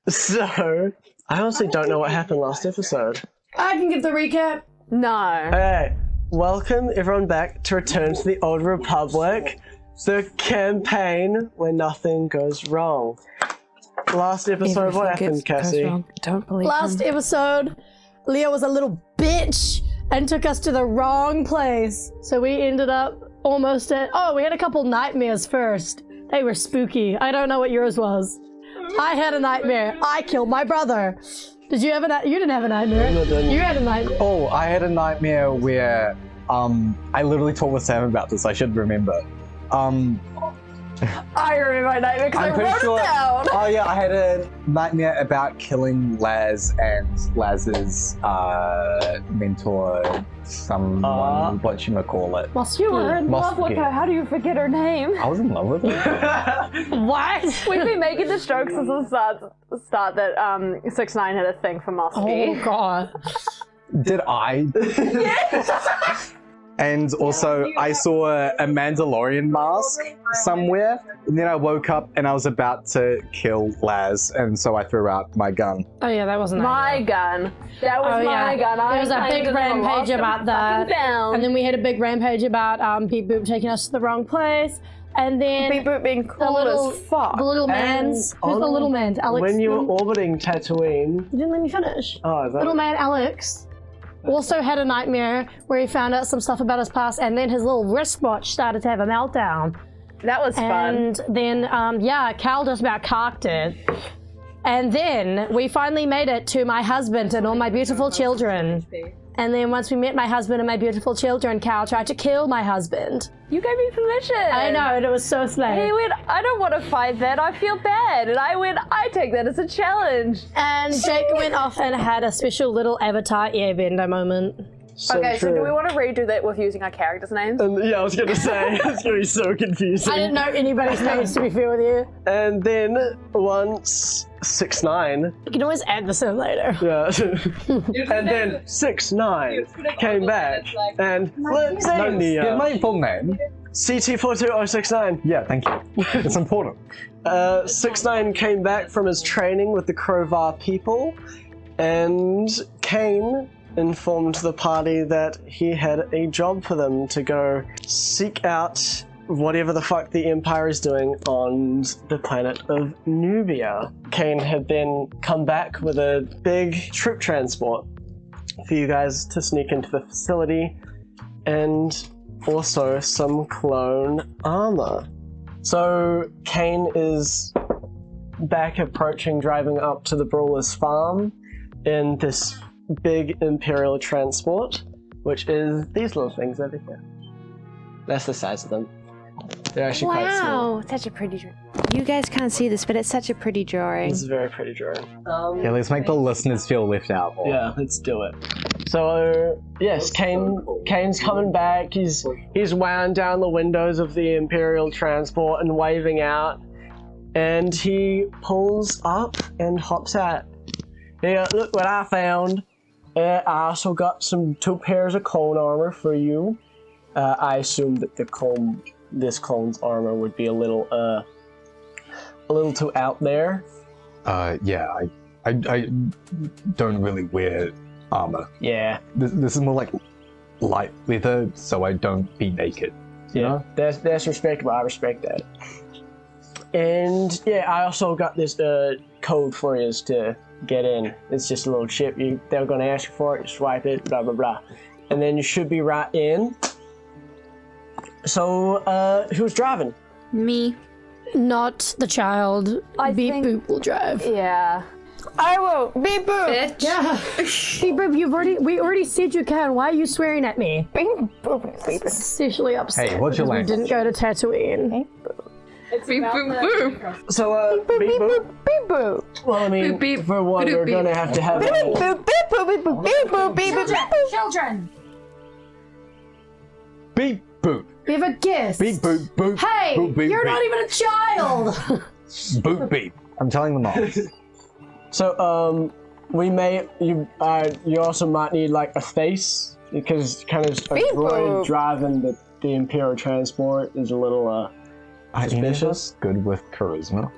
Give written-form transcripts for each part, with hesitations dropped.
So, I honestly don't know what happened last episode. I can give the recap. No. Okay, welcome everyone back to Return to the Old Republic, the campaign where nothing goes wrong. Last episode, what happened, Cassie? Don't believe Last episode, Leo was a little bitch and took us to the wrong place. So we ended up almost at... Oh, we had a couple nightmares first. They were spooky. I don't know what yours was. I had a nightmare. I killed my brother. Did you have a nightmare? You didn't have a nightmare. No, I didn't. You had a nightmare. Oh, I had a nightmare where I literally talked with Sam about this. I should remember. I remember my nightmare because I I'm pretty wrote sure. it down. Oh yeah, I had a nightmare about killing Laz and Laz's mentor, someone, whatchamacallit. Mosp You were in Mosp love with Gi. her. How do you forget her name? I was in love with her. What? We've been making the jokes since the start that 6ix9ine had a thing for Mosp Gi. Oh, God. Did I? Yes. And also, I saw a Mandalorian mask somewhere, and then I woke up and I was about to kill Laz, and so I threw out my gun. Oh, yeah, that wasn't My gun. That was Oh, my yeah. gun. There was a I big claimed it and rampage lost it about that. fucking down. And then we had a big rampage about Beepboop taking us to the wrong place. And then Beepboop being cool as fuck. the little man's... Who's the little man? Alex? When you were orbiting Tatooine... You didn't let me finish. Oh, is that... Little man Alex also had a nightmare where he found out some stuff about his past, and then his little wristwatch started to have a meltdown. That was fun. And then, Cal just about cocked it. And then we finally made it to my husband and all my beautiful children. And then once we met my husband and my beautiful children, Cal tried to kill my husband. You gave me permission. I know, and it was so He slay. went, I don't want to fight that. I feel bad. And I went, I take that as a challenge. And Jake went off and had a special little Avatar airbender moment. So Okay, so true. do we want to redo that with using our characters' names? Yeah, I was gonna say, it's gonna be so confusing. I didn't know anybody's names, to be fair with you. And then, once 6ix9ine... You can always add this in later. Yeah. And then 6ix9ine came back and Lazánia. Yeah, my full name. CT42069. Yeah, thank you. It's important. 6ix9ine came back from his training with the Crowvar people, and Kane informed the party that he had a job for them to go seek out whatever the fuck the Empire is doing on the planet of Nubia. Kane had then come back with a big troop transport for you guys to sneak into the facility, and also some clone armor. So Kane is back approaching, driving up to the Brawler's farm in this big Imperial transport, which is these little things over here. That's the size of them. They're actually quite small. Wow, such a pretty drawing. You guys can't see this, but it's such a pretty drawing. It's a very pretty drawing. Yeah, let's make the listeners feel left out more. Yeah, let's do it. So yes, Kane's coming back. He's wound down the windows of the Imperial transport and waving out, and he pulls up and hops out. Yeah, look what I found. I also got two pairs of clone armor for you. I assume that this clone's armor would be a little too out there. Yeah, I don't really wear armor. Yeah. This is more like light leather, so I don't be naked. You know? That's respectable. I respect that. And yeah, I also got this code for you to get in. It's just a little chip. They're going to ask you for it. You swipe it. Blah blah blah, and then you should be right in. So, who's driving? Me. Not the child. I Beep think- Boop will drive. Yeah. I will. Beepboop. Yeah. Beep Boop, we already said you can. Why are you swearing at me? Beepboop. Seriously upset. Hey, what's your because we language? didn't go to Tatooine. So, beep boop. Beepboop. Well, I mean, for one, we're going to have to have. Beepboop. Beepboop. Beepboop. Beepboop. Children! Beep boop. We have a guest. Beep boop boop. Hey! boop, beep, You're beep. not even a child! Boop beep. I'm telling them all. So, you also might need like a face, because kind of a droid driving the Imperial transport is a little Are any of suspicious. us good with charisma?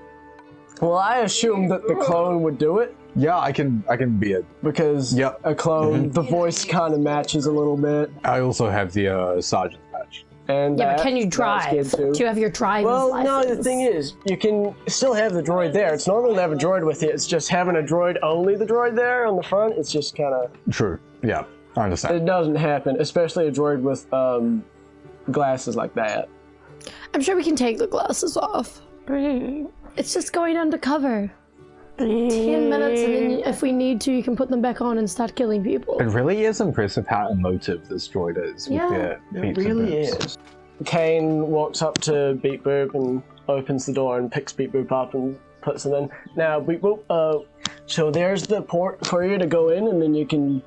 Well, I assumed that the clone would do it Yeah, I can be it. because Yep. a clone, the voice kind of matches a little bit. I also have the sergeant badge. And Yeah, but that- can you that's drive? good too. Do you have your driver's Well, license? no, the thing is, you can still have the droid there. It's normal to have a droid with you. It's just having a droid, only the droid there on the front, it's just kind of... True. Yeah, I understand. It doesn't happen, especially a droid with glasses like that. I'm sure we can take the glasses off. It's just going undercover. 10 minutes, and then if we need to, you can put them back on and start killing people. It really is impressive how emotive this droid is with their It beeps and really boops. is. Kane walks up to Beepboop and opens the door and picks Beepboop up and puts him in. Now, Beepboop, so there's the port for you to go in, and then you can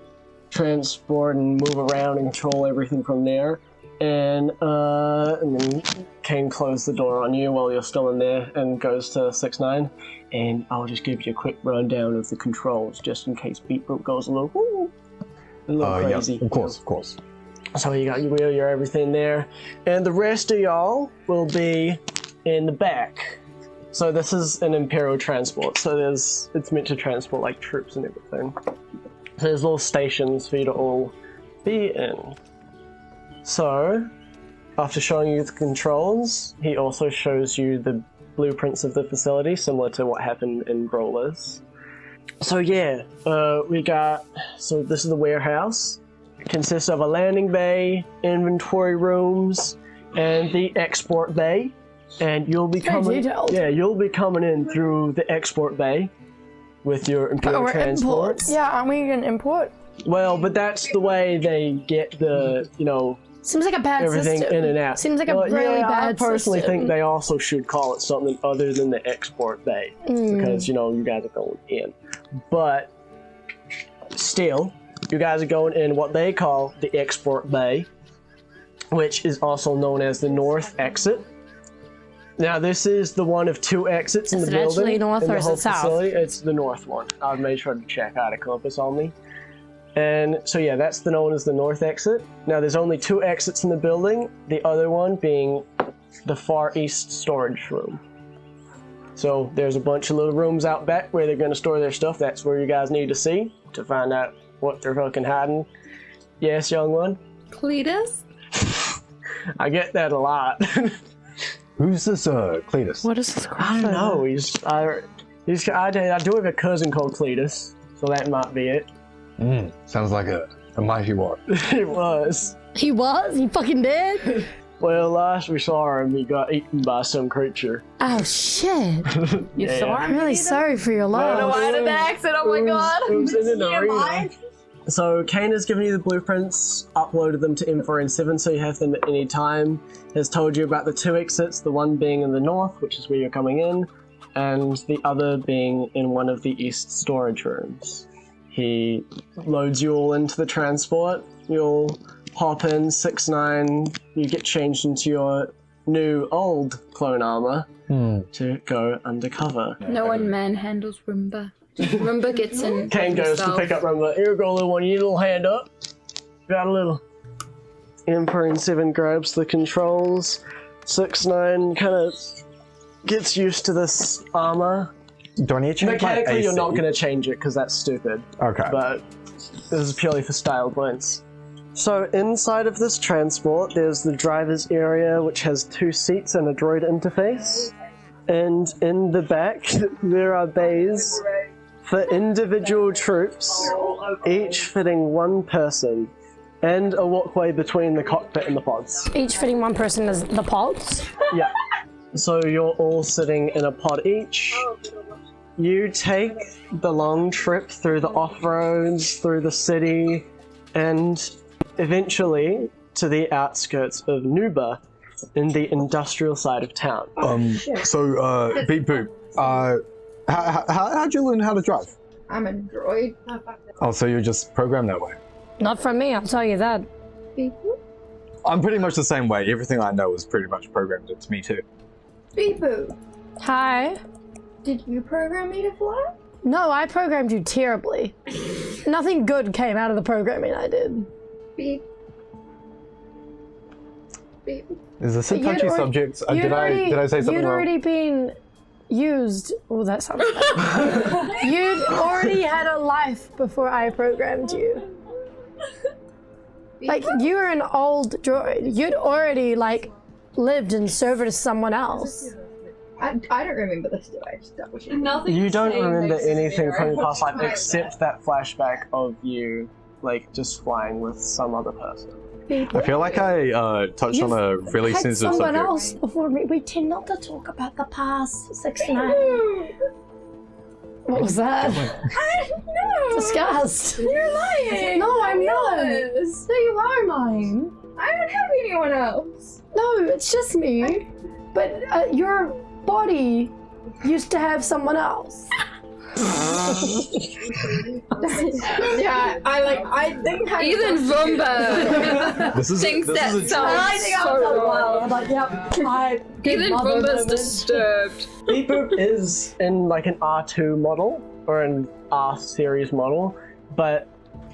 transport and move around and control everything from there. And then Kane closes the door on you while you're still in there and goes to 6-9. And I'll just give you a quick rundown of the controls just in case Beepboop goes a little crazy. Yeah, of course. So you got your wheel, your everything there. And the rest of y'all will be in the back. So this is an Imperial transport. So it's meant to transport like troops and everything. So there's little stations for you to all be in. So, after showing you the controls, he also shows you the blueprints of the facility, similar to what happened in Brawlers. So yeah, so this is the warehouse. It consists of a landing bay, inventory rooms, and the export bay. And you'll be coming in through the export bay with your Imperial transport. Yeah, aren't we gonna import? Well, but that's the way they get the, Seems like a bad everything system. in and out. Seems like a really I bad personally system. think they also should call it something other than the export bay because you guys are going in. But still, you guys are going in what they call the export bay, which is also known as the north exit. Now, this is the one of two exits in the building. Is it actually north in or the is whole it south? facility. It's the north one. I've made sure to check out a compass on me. And so yeah, that's known as the north exit. Now there's only two exits in the building, the other one being the far east storage room. So there's a bunch of little rooms out back where they're going to store their stuff. That's where you guys need to see to find out what they're fucking hiding. Yes, young one? Cletus? I get that a lot. Who's this Cletus? What is this? I don't know. I do have a cousin called Cletus, so that might be it. Sounds like a mighty one. It was. He was? He fucking did? Well, last we saw him, he got eaten by some creature. Oh, shit. You saw I'm him? really sorry for your I don't know loss. why I had an accent. Oh my god. It was in an arena. So Kane has given you the blueprints, uploaded them to M4N7 so you have them at any time, has told you about the two exits, the one being in the north, which is where you're coming in, and the other being in one of the east storage rooms. He loads you all into the transport, you'll hop in, 6-9, you get changed into your new old clone armor to go undercover. No one manhandles Roomba. Roomba gets in. Kane goes to himself. pick up Rumba. Here we go, little one. You need a little hand up. Got a little. Emperor grabs the controls. 6-9 kind of gets used to this armor. Do I need to change my Mechanically, you're AC? not going to change it because that's stupid. Okay. But this is purely for style points. So inside of this transport, there's the driver's area, which has 2 seats and a droid interface. And in the back, there are bays for individual troops, each fitting 1 person, and a walkway between the cockpit and the pods. Each fitting 1 person is the pods. Yeah. So you're all sitting in a pod each. You take the long trip through the off-roads, through the city, and eventually to the outskirts of Nuba in the industrial side of town. So, Beepboop, how'd you learn how to drive? I'm a droid. Oh, so you're just programmed that way? Not from me, I'll tell you that. Beepboop? I'm pretty much the same way. Everything I know is pretty much programmed into me too. Beepboop. Hi. Did you program me to fly? No, I programmed you terribly. Nothing good came out of the programming I did. Beep. Beep. Is this a touchy subject? Did I say something You'd wrong? already been used. Oh, that sounds bad. You'd already had a life before I programmed you. Like, you were an old droid. You'd already, like, lived and served as someone else. I don't remember this, do I? Just double check. You don't remember anything from your past life except that flashback of you, like, just flying with some other person. I feel like I touched on a really Had sensitive someone subject. else before me. We tend not to talk about the past, 69. What was that? I don't know. Disgust. You're lying. No, I'm not. Yes. No, you are mine. I don't have anyone else. No, it's just me. But your body used to have someone else. Yeah, I think I Even Rumba This is thinks this that is a sounds so wrong. I'm like, yep. Even Rumba's disturbed. Beepboop is in like an R2 model or an R series model, but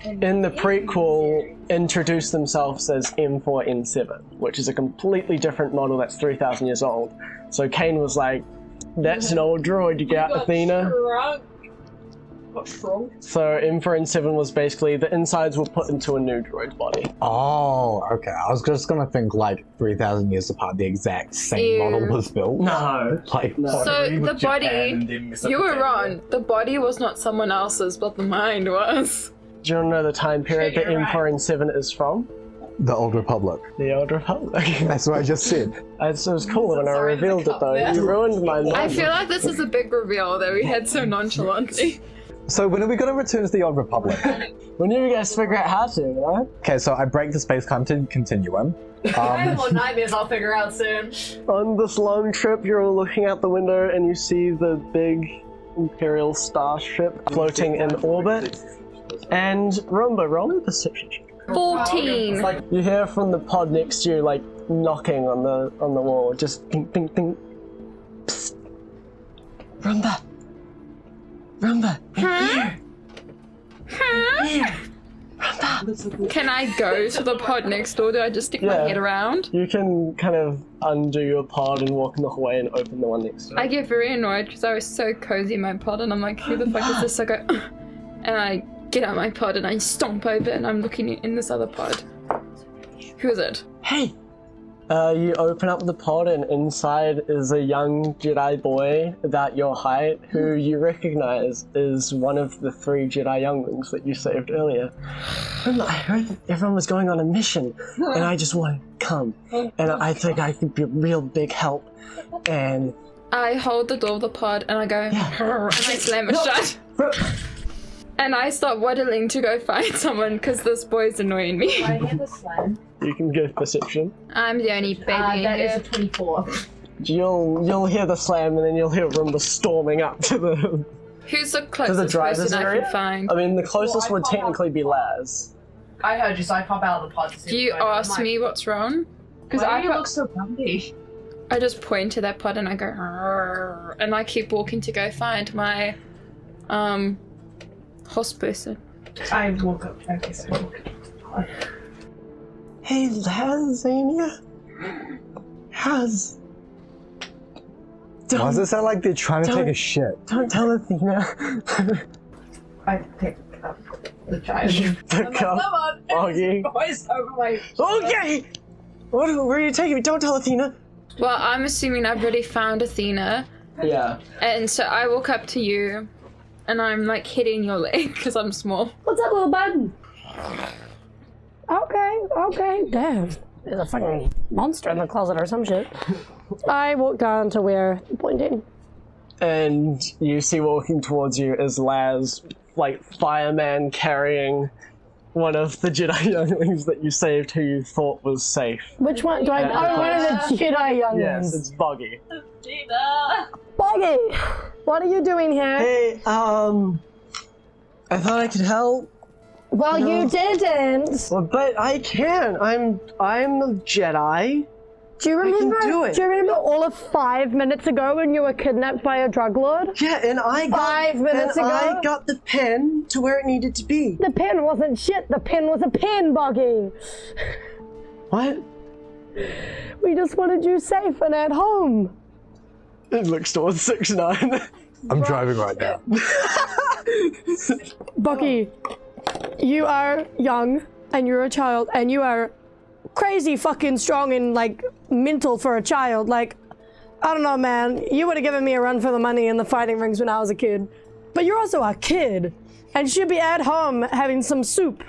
in the prequel introduced themselves as M4 N7, which is a completely different model that's 3,000 years old. So Kane was like, that's an old droid, you get Athena. So M4 N7 was basically, the insides were put into a new droid's body. Oh, okay. I was just gonna think like 3,000 years apart, the exact same Ew. model was built. No. Like, So the body, you were wrong. The body was not someone else's, but the mind was. Do you want to know the time period that M4 N7 is from? the Old Republic. The Old Republic. That's what I just said. It was cool when I revealed it though. You ruined my mind. I feel like this is a big reveal that we had so nonchalantly. So when are we going to return to the Old Republic? Whenever you guys figure out how to, you know? Okay, so I break the space-time continuum. I have more nightmares I'll figure out soon. On this long trip, you're all looking out the window and you see the big Imperial starship floating in orbit. And Rumba, roll a perception check. 14. You hear from the pod next to you, like, knocking on the wall. Just ping, ping, ping. Psst. Rumba. Rumba. Here. Here. Rumba. Can I go to the pod next door? Do I just stick my Yeah. head around? You can kind of undo your pod and walk in the hallway and open the one next to it. I get very annoyed because I was so cozy in my pod and I'm like, who the fuck is this? I go, and I get out my pod and I stomp over and I'm looking in this other pod. Who is it? Hey! You open up the pod and inside is a young Jedi boy about your height who you recognize is one of the 3 Jedi younglings that you saved earlier. I heard that everyone was going on a mission and I just want to come. And I think I could be a real big help. And I hold the door of the pod and I go, and I slam it shut. And I start waddling to go find someone because this boy's annoying me. I hear the slam. you can give perception. I'm the only baby in That is here. a 24. You'll hear the slam and then you'll hear Rumba storming up to the... Who's the to the closest driver's person I area? can find? I mean, the closest would technically be Laz. I heard you, so I pop out of the pod to see Do you what's going on. ask me what's wrong? Because Why I do you look so grumpy? I just point to that pod and I go, "Arr," and I keep walking to go find my host person. I woke up. Okay, so Hey, Lazánia. How's... Why does it sound like they're trying to Don't- take a shit? Don't tell Athena. I pick up the child. Pick up Foggy. Voice over my. Okay! Where are you taking me? Don't tell Athena. Well, I'm assuming I've already found Athena, Yeah. and so I walk up to you, and I'm like hitting your leg because I'm small. What's that little button? Okay, damn. There's a fucking monster in the closet or some shit. I walk down to where you're pointing. And you see walking towards you is Laz, like, fireman carrying one of the Jedi younglings that you saved who you thought was safe. Which one? Do I? Oh, one of the Jedi younglings. Yes, it's Boggy. Boggy, what are you doing here? Hey, I thought I could help. Well, No. you didn't. Well, but I can. I'm a Jedi. Do you remember? do it. Do you remember all of 5 minutes ago when you were kidnapped by a drug lord? Yeah, and I got 5 minutes ago? I got the pen to where it needed to be. The pen wasn't shit. The pen was a pen, Boggy. What? We just wanted you safe and at home. It looks towards 6'9". I'm driving right now. Bucky, you are young, and you're a child, and you are crazy fucking strong and, like, mental for a child. Like, I don't know, man. You would have given me a run for the money in the fighting rings when I was a kid. But you're also a kid, and should be at home having some soup.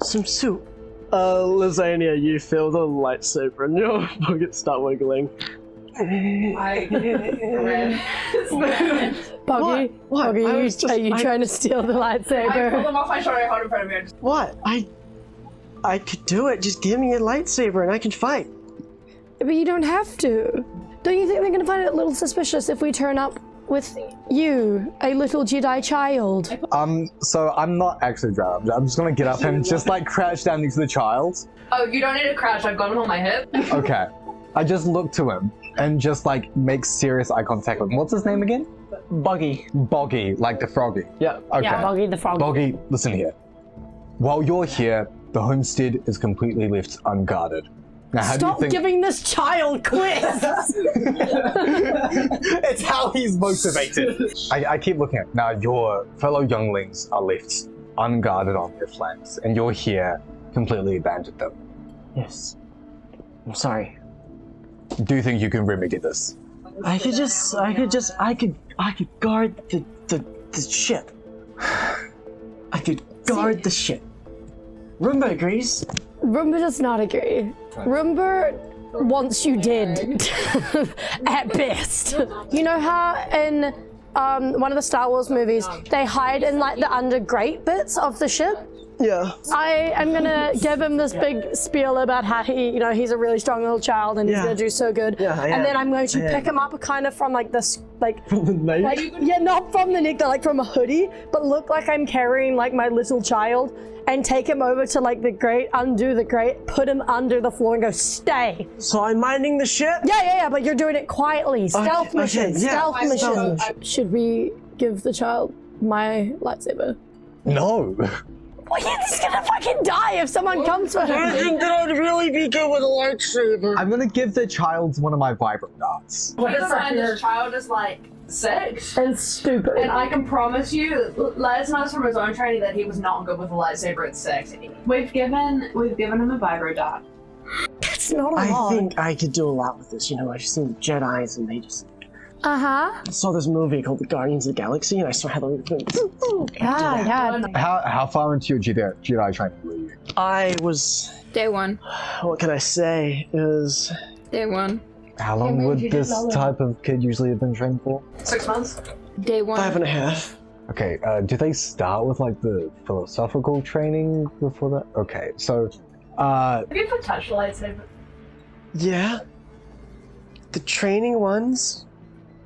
Some soup. Lazánia, you feel the lightsaber in your pocket start wiggling. Buggy, What? Buggy, I was just- are you I- trying to steal the I pulled lightsaber? them off my shoulder and hold it in front of me. What? I could do it. Just give me a lightsaber and I can fight. But you don't have to. Don't you think they're gonna find it a little suspicious if we turn up with you, a little Jedi child? So I'm not actually driving. I'm just gonna get up and just like crouch down next to the child. Oh, you don't need to crouch. I've got him on my hip. Okay. I just look to him and just like make serious eye contact with him. What's his name again? Buggy. Boggy, like the froggy. Yeah. Okay. Yeah, Buggy the frog. Boggy, listen here. While you're here, the homestead is completely left unguarded. Now, how do you Stop think? giving this child quiz! It's how he's motivated. I keep looking at now. Your fellow younglings are left unguarded on their flanks, and you're here completely abandoned them. Yes. I'm sorry. Do you think you can remedy this? I could guard the ship. I could guard the ship. Roomba agrees. Roomba does not agree. Roomba wants you dead. At best. You know how in one of the Star Wars movies, they hide in like the undergrate bits of the ship? Yeah. I am gonna give him this big spiel about how he's a really strong little child and he's Yeah. gonna do so good. Yeah, and then I'm going to pick him up kind of from like this, like, From the neck. not from the neck, but like from a hoodie, but look like I'm carrying like my little child, and take him over to like the grate, undo the grate, put him under the floor and go, stay. So I'm minding the ship? Yeah, but you're doing it quietly. Stealth Okay, mission, yeah. stealth mission. Stealth. Should we give the child my lightsaber? No. Well, he's gonna fucking die if someone comes for I him. think that I'd really be good with a lightsaber. I'm gonna give the child one of my vibrant darts. What if this child is like 6? And stupid. And I can promise you, Les knows from his own training that he was not good with a lightsaber at 6. We've given him a vibro dart. That's not a I lot. think I could do a lot with this. You know, I've seen Jedis and they just... Uh-huh. I saw this movie called The Guardians of the Galaxy and I saw how they... Yeah. How far into your Jedi training were you? I was... Day one. What can I say? Is... Day one. How long would this type of kid usually have been trained for? 6 months. Day one. 5.5. Okay, do they start with like the philosophical training before that? Okay, so, Have you ever touched a lightsaber? Yeah. The training ones?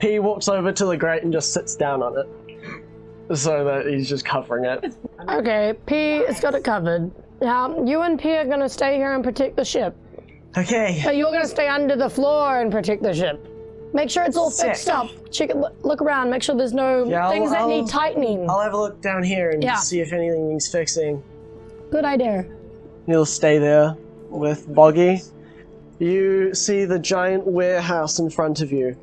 He walks over to the grate and just sits down on it. So that he's just covering it. Okay, P has got it covered. Now, you and P are gonna stay here and protect the ship. Okay. But you're gonna stay under the floor and protect the ship. Make sure it's all Sick. fixed up. Check it, look around, make sure there's no Yeah, things that I'll- need tightening. I'll have a look down here and Yeah. see if anything needs fixing. Good idea. You'll stay there with Boggy. You see the giant warehouse in front of you,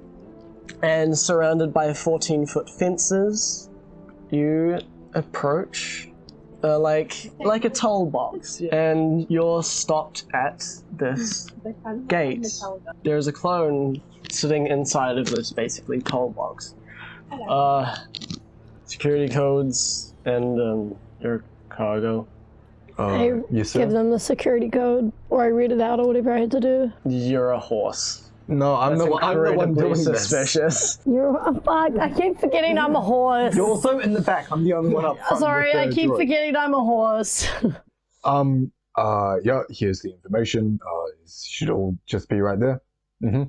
and surrounded by 14-foot fences, you approach like a toll box, and you're stopped at this gate. There's a clone sitting inside of this basically toll box. Security codes and your cargo. I yes, sir? give them the security code, or I read it out, or whatever I had to do. You're a horse. No, I'm the one Incredibly doing this. suspicious. You're a fuck. I keep forgetting I'm a horse. You're also in the back. I'm the only one up front. Sorry, with I the keep droid. forgetting I'm a horse. Yeah, here's the information. It should all just be right there. Mm-hmm.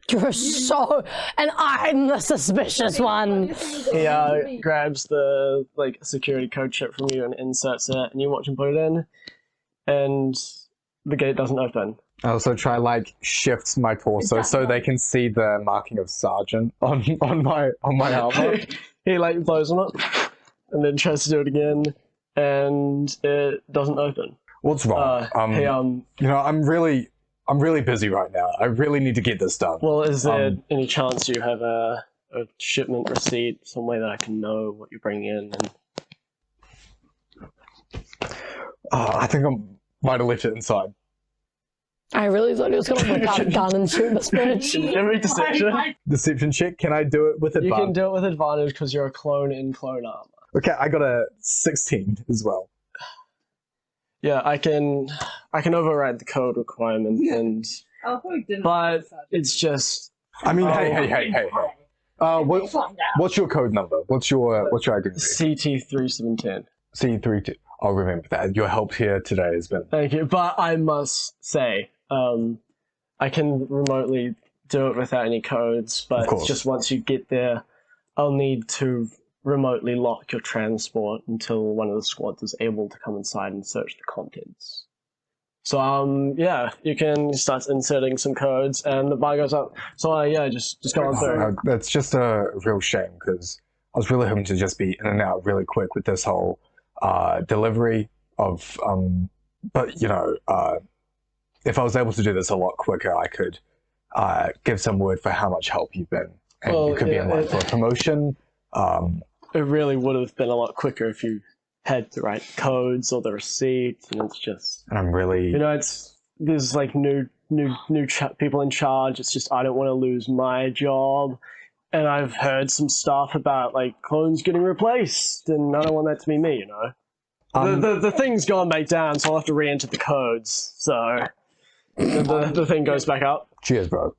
You're so, and I'm the suspicious one. He grabs the security code chip from you and inserts it, and you watch him put it in, and the gate doesn't open. I also try shift my torso so they can see the marking of sergeant on my armor. He blows on it, and then tries to do it again, and it doesn't open. What's wrong? Hey, You know, I'm really I'm really busy right now. I really need to get this done. Well, is there any chance you have a shipment receipt, some way that I can know what you're bringing in? And... I think I might have left it inside. I really thought he was going to whip out a gun and shoot this bitch. Every deception. Deception check. Can I do it with advantage? You can do it with advantage because you're a clone in clone armor. Okay, I got a 16 as well. Yeah, I can override the code requirement, and but it's just. I mean, hey. What's your code number? What's your identity? CT3710. C32. I'll remember that. Your help here today has been. Thank you, but I must say, I can remotely do it without any codes, but it's just once you get there, I'll need to remotely lock your transport until one of the squads is able to come inside and search the contents. So, yeah, you can start inserting some codes, and the bar goes up. So, yeah, just go on through. That's just a real shame, because I was really hoping to just be in and out really quick with this whole delivery of, but, you know, if I was able to do this a lot quicker, I could give some word for how much help you've been. And you could be in line for a promotion. It really would have been a lot quicker if you had the right codes or the receipts, and it's just... And I'm really... You know, there's like new people in charge. It's just I don't want to lose my job. And I've heard some stuff about like clones getting replaced, and I don't want that to be me, you know? The thing's gone back down, so I'll have to re-enter the codes, so... the thing goes back up. Cheers, bro.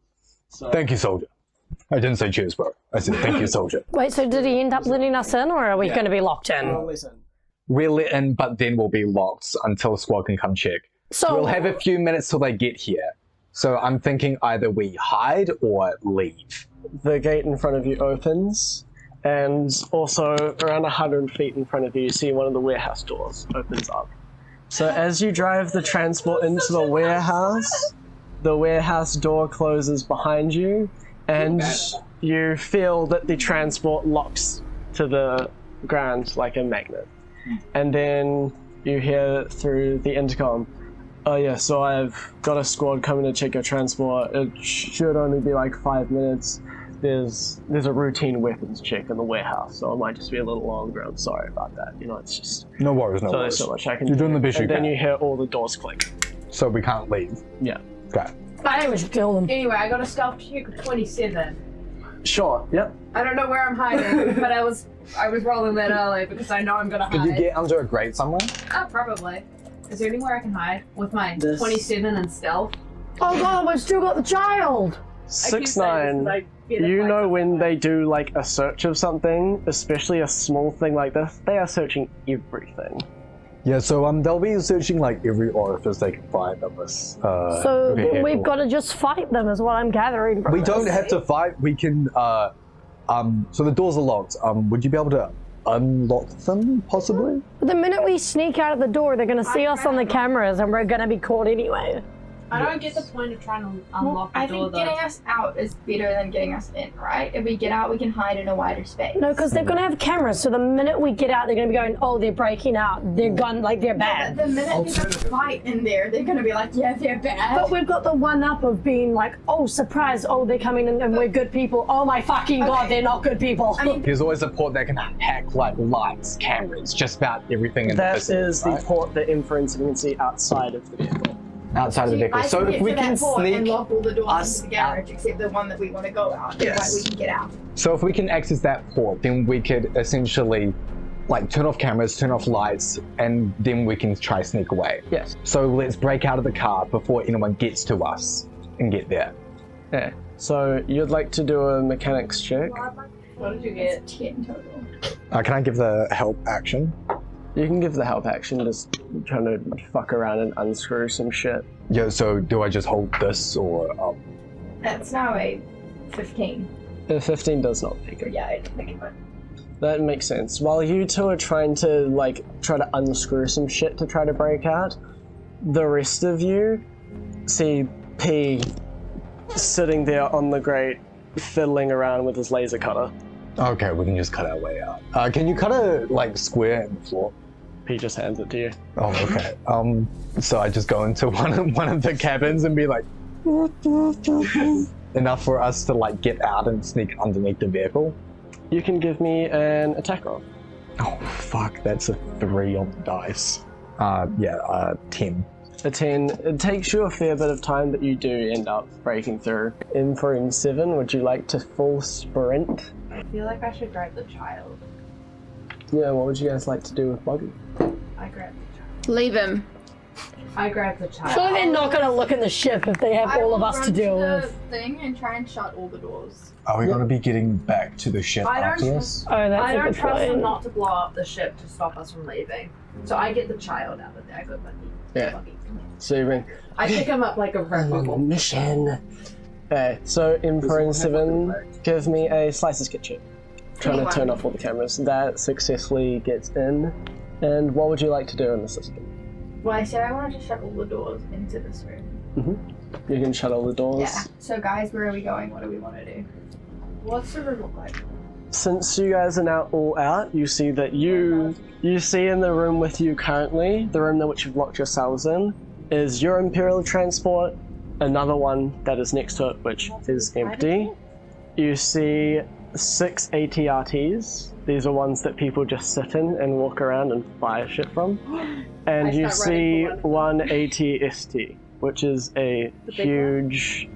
So, thank you, soldier. I didn't say cheers, bro. I said thank you, soldier. Wait, so did he end up letting us in, or are we going to be locked in? We're let in, but then we'll be locked until the squad can come check. So we'll have a few minutes till they get here. So I'm thinking either we hide or leave. The gate in front of you opens, and also around 100 feet in front of you, you see one of the warehouse doors opens up. So as you drive the transport into the warehouse door closes behind you, and you feel that the transport locks to the ground like a magnet. And then you hear through the intercom, oh yeah, so I've got a squad coming to check your transport. It should only be like 5 minutes. There's a routine weapons check in the warehouse, so it might just be a little longer. I'm sorry about that. You know, it's just... No worries, no worries. There's so much I can You're do. doing the best you can. And then you hear all the doors click. So we can't leave? Yeah. Okay. I think we should kill them. Anyway, I got a stealth check of 27. Sure, yep. I don't know where I'm hiding, but I was rolling that early because I know I'm gonna hide. Could you get under a grate somewhere? Oh, probably. Is there anywhere I can hide with my 27 and stealth? Oh god, we've still got the child! 6'9", you know when they do like a search of something, especially a small thing like this, they are searching everything. Yeah, so they'll be searching like every orifice they can find on this. So we've got to just fight them, is what I'm gathering from We this. don't have to fight. We can. So the doors are locked. Would you be able to unlock them, possibly? The minute we sneak out of the door, they're going to see us on the cameras, and we're going to be caught anyway. I don't get the point of trying to unlock the door, I think getting us out is better than getting us in, right? If we get out, we can hide in a wider space. No, because they're going to have cameras, so the minute we get out, they're going to be going, oh, they're breaking out. They're gone, like, they're bad. The minute there's a fight in there, they're going to be like, yeah, they're bad. But we've got the one-up of being like, oh, surprise, oh, they're coming in and we're good people. Oh my fucking god, they're not good people. I mean, There's always a port that can hack like lights, cameras, just about everything in the That business, is the right? port that inference you can see outside of the vehicle. Outside of the vehicle. So if we can sneak and lock all the doors us into the garage, except the one that we want to go out, Yes. we can get out. So if we can access that port, then we could essentially like turn off cameras, turn off lights, and then we can try sneak away. Yes. So let's break out of the car before anyone gets to us and get there. Yeah. So you'd like to do a mechanics check. What did you get? It's 10 total. Can I give the help action? You can give the help action, just trying to fuck around and unscrew some shit. Yeah, so do I just hold this or... That's now a 15. The 15 does not pick it. Yeah, I think it. That makes sense. While you two are trying to, try to unscrew some shit to try to break out, the rest of you see P sitting there on the grate, fiddling around with his laser cutter. Okay, we can just cut our way out. Can you cut a, square in the floor? P just hands it to you. Oh, okay. So I just go into one of the cabins and be like, enough for us to like get out and sneak underneath the vehicle? You can give me an attack roll. Oh fuck, that's a 3 on the dice. 10. A 10. It takes you a fair bit of time, but you do end up breaking through. Ep5, would you like to full sprint? I feel like I should grab the child. Yeah, what would you guys like to do with Buggy? I grab the child. Leave him. I grab the child. Surely they're not gonna look in the ship if they have all of us to deal with. Thing and try and shut all the doors. Are we going to be getting back to the ship I don't after this? Oh, that's I a don't good trust them point. not to blow up the ship to stop us from leaving. So I get the child out of there. I go, Buggy. Yeah. Buggy. So you bring I pick him up like a I'm on a rebel. mission. Okay, so Ep5, give me a slices kitchen. Trying to turn off all the cameras. That successfully gets in. And what would you like to do in the system? Well, I said I wanted to shut all the doors into this room. You can shut all the doors. Yeah. So guys, where are we going? What do we want to do? What's the room look like? Since you guys are now all out, you see that you see in the room with you currently, the room that which you've locked yourselves in, is your Imperial transport, another one that is next to it which is empty. You see 6 ATRTs. These are ones that people just sit in and walk around and fire shit from. And you see one ATST, which is a huge,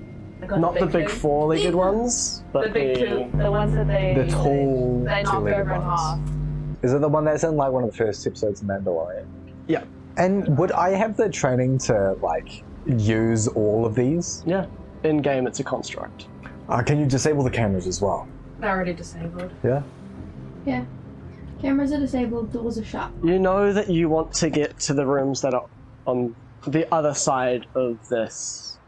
not the big 4-legged ones, but The big two, the ones that The tall they knock two-legged over in half. ones. Is it the one that's in like one of the first episodes of Mandalorian? Yeah. And would I have the training to like use all of these? yeah, in game it's a construct. Can you disable the cameras as well? They're already disabled. Yeah. Yeah. Cameras are disabled, doors are shut. You know that you want to get to the rooms that are on the other side of this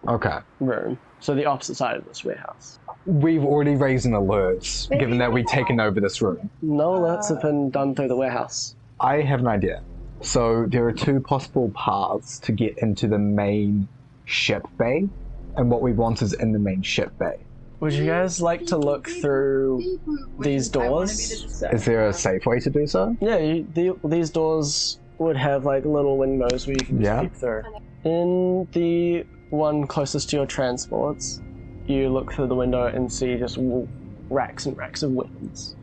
Okay. room. So the opposite side of this warehouse. We've already raised an alert, given that we've taken over this room. No alerts have been done through the warehouse. I have an idea. So there are 2 possible paths to get into the main ship bay, and what we want is in the main ship bay. Would you guys like to look through these doors? Is there a safe way to do so? Yeah, these doors would have like little windows where you can Yeah. peek through. In the one closest to your transports, you look through the window and see just racks and racks of weapons.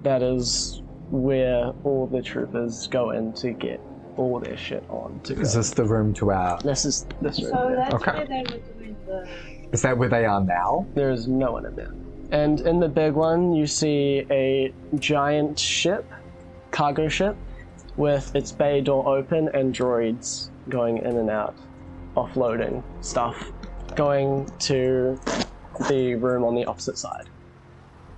That is where all the troopers go in to get all their shit on to go. Is this the room to our... This is this room. So that's Okay. where they were doing the... Is that where they are now? There is no one in there. And in the big one, you see a giant ship, cargo ship, with its bay door open and droids going in and out, offloading stuff, going to the room on the opposite side,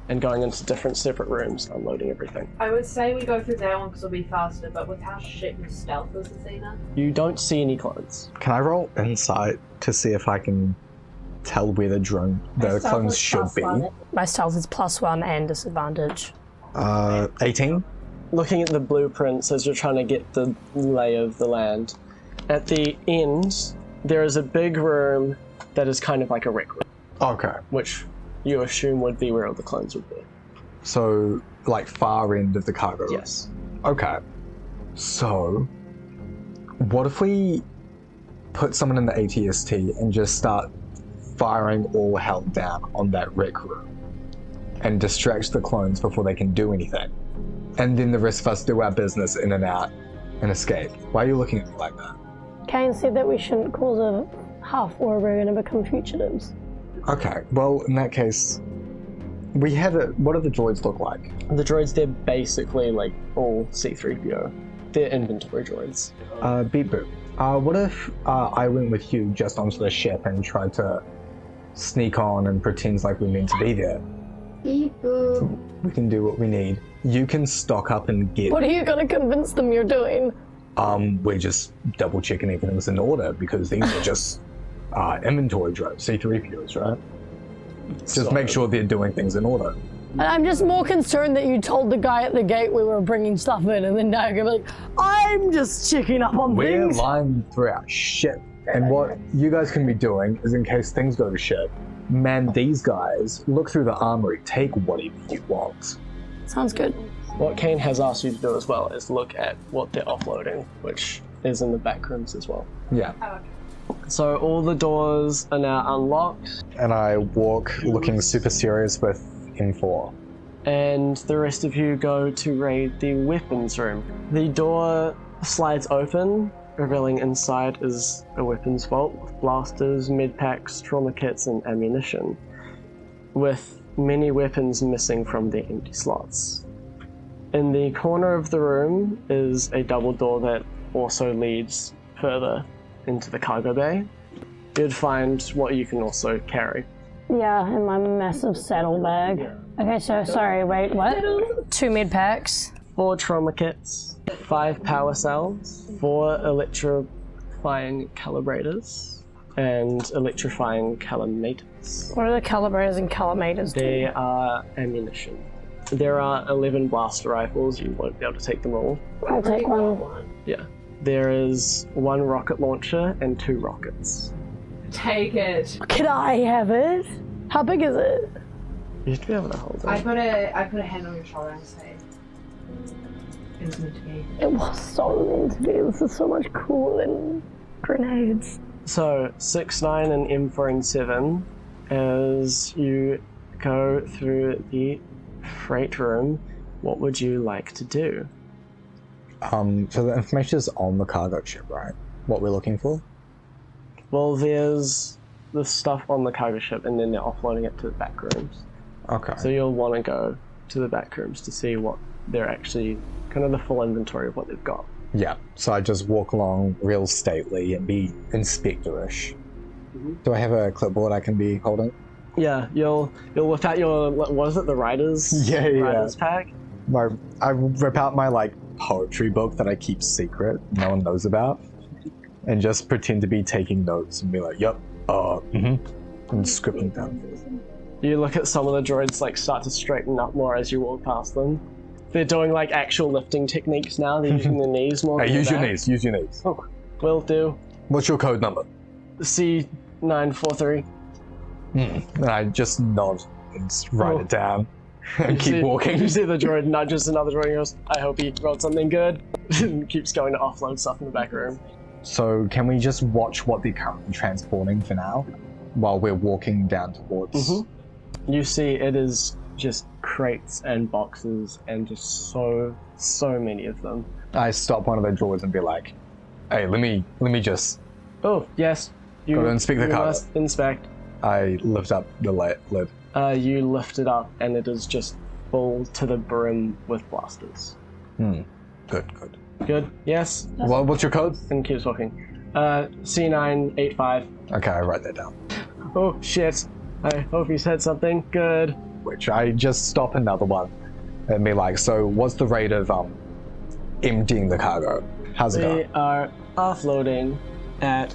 and going into different separate rooms, unloading everything. I would say we go through that one because it'll be faster, but with how shit and stealth is Athena. You don't see any clones. Can I roll insight to see if I can tell where the clones should be? My stealth is +1 and disadvantage. 18? Looking at the blueprints as you're trying to get the lay of the land, at the end, there is a big room that is kind of like a rec room, Okay. which you assume would be where all the clones would be. So, like, far end of the cargo room? Yes. Okay. So, what if we put someone in the ATST and just start firing all hell down on that rec room and distract the clones before they can do anything? And then the rest of us do our business in and out and escape. Why are you looking at me like that? Kane said that we shouldn't cause a huff or we're going to become fugitives. Okay, well, in that case, we have it. What do the droids look like? The droids, they're basically like all C-3PO. They're inventory droids. Beepboop. What if I went with you just onto the ship and tried to sneak on and pretend like we're meant to be there? Beepboop. We can do what we need. You can stock up and get... What are you going to convince them you're doing? We're just double checking everything's in order because these are just inventory droids, C-3POs, right? Just make sure they're doing things in order. And I'm just more concerned that you told the guy at the gate we were bringing stuff in, and then now you're going to be like, I'm just checking up on We're things. lying through our shit. And what you guys can be doing is, in case things go to shit, man these guys, look through the armory, take whatever you want. Sounds good. What Kane has asked you to do as well is look at what they're offloading, which is in the back rooms as well. Yeah. So all the doors are now unlocked, And I walk looking super serious with M4. and the rest of you go to raid the weapons room. The door slides open, revealing inside is a weapons vault with blasters, medpacks, trauma kits, and ammunition, with many weapons missing from the empty slots. In the corner of the room is a double door that also leads further into the cargo bay. You'd find what you can also carry. Yeah, in my massive saddlebag. Okay, so sorry, wait, what? 2 mid packs. 4 trauma kits, 5 power cells, 4 electrifying calibrators, and electrifying calimators. What are the calibrators and calimators? They are ammunition. There are 11 blaster rifles, you won't be able to take them all. I'll take one. Yeah. There is 1 rocket launcher and 2 rockets. Take it. Can I have it? How big is it? You should be able to hold it. I put a hand on your shoulder and say, it was meant to be. It was so meant to be. This is so much cooler than grenades. So, 6, 9, and M4 and 7, as you go through the freight room, what would you like to do? So the information is on the cargo ship, right? What we're looking for? Well, there's the stuff on the cargo ship, and then they're offloading it to the back rooms. Okay. So you'll want to go to the back rooms to see what they're actually, kind of the full inventory of what they've got. Yeah, so I just walk along real stately and be inspectorish. Do I have a clipboard I can be holding? Yeah, you'll whip out your, what is it, the Riders? Yeah. Riders pack? I rip out my poetry book that I keep secret, no one knows about, and just pretend to be taking notes and be like, yep, and scribbling down. You look at some of the droids start to straighten up more as you walk past them. They're doing actual lifting techniques now. They're using their knees more. Hey, use your knees. Oh, will do. What's your code number? C943. And I just nod and write it down and You keep see- walking. You see the droid nudges another droid and goes, I hope he rolled something good. And keeps going to offload stuff in the back room. So can we just watch what they're currently transporting for now while we're walking down towards... You see it is just crates and boxes and just so many of them. I stop one of the droids and be like, hey, let me just... Oh, yes. You Gotta inspect the you cargo. must inspect. I lift up the lid. You lift it up and it is just full to the brim with blasters. Good. Good? Yes? Well, what's your code? And keeps walking. C985. Okay, I write that down. Oh, shit. I hope you said something. Good. Which I just stop another one and be like, so what's the rate of emptying the cargo? How's it We going? are offloading at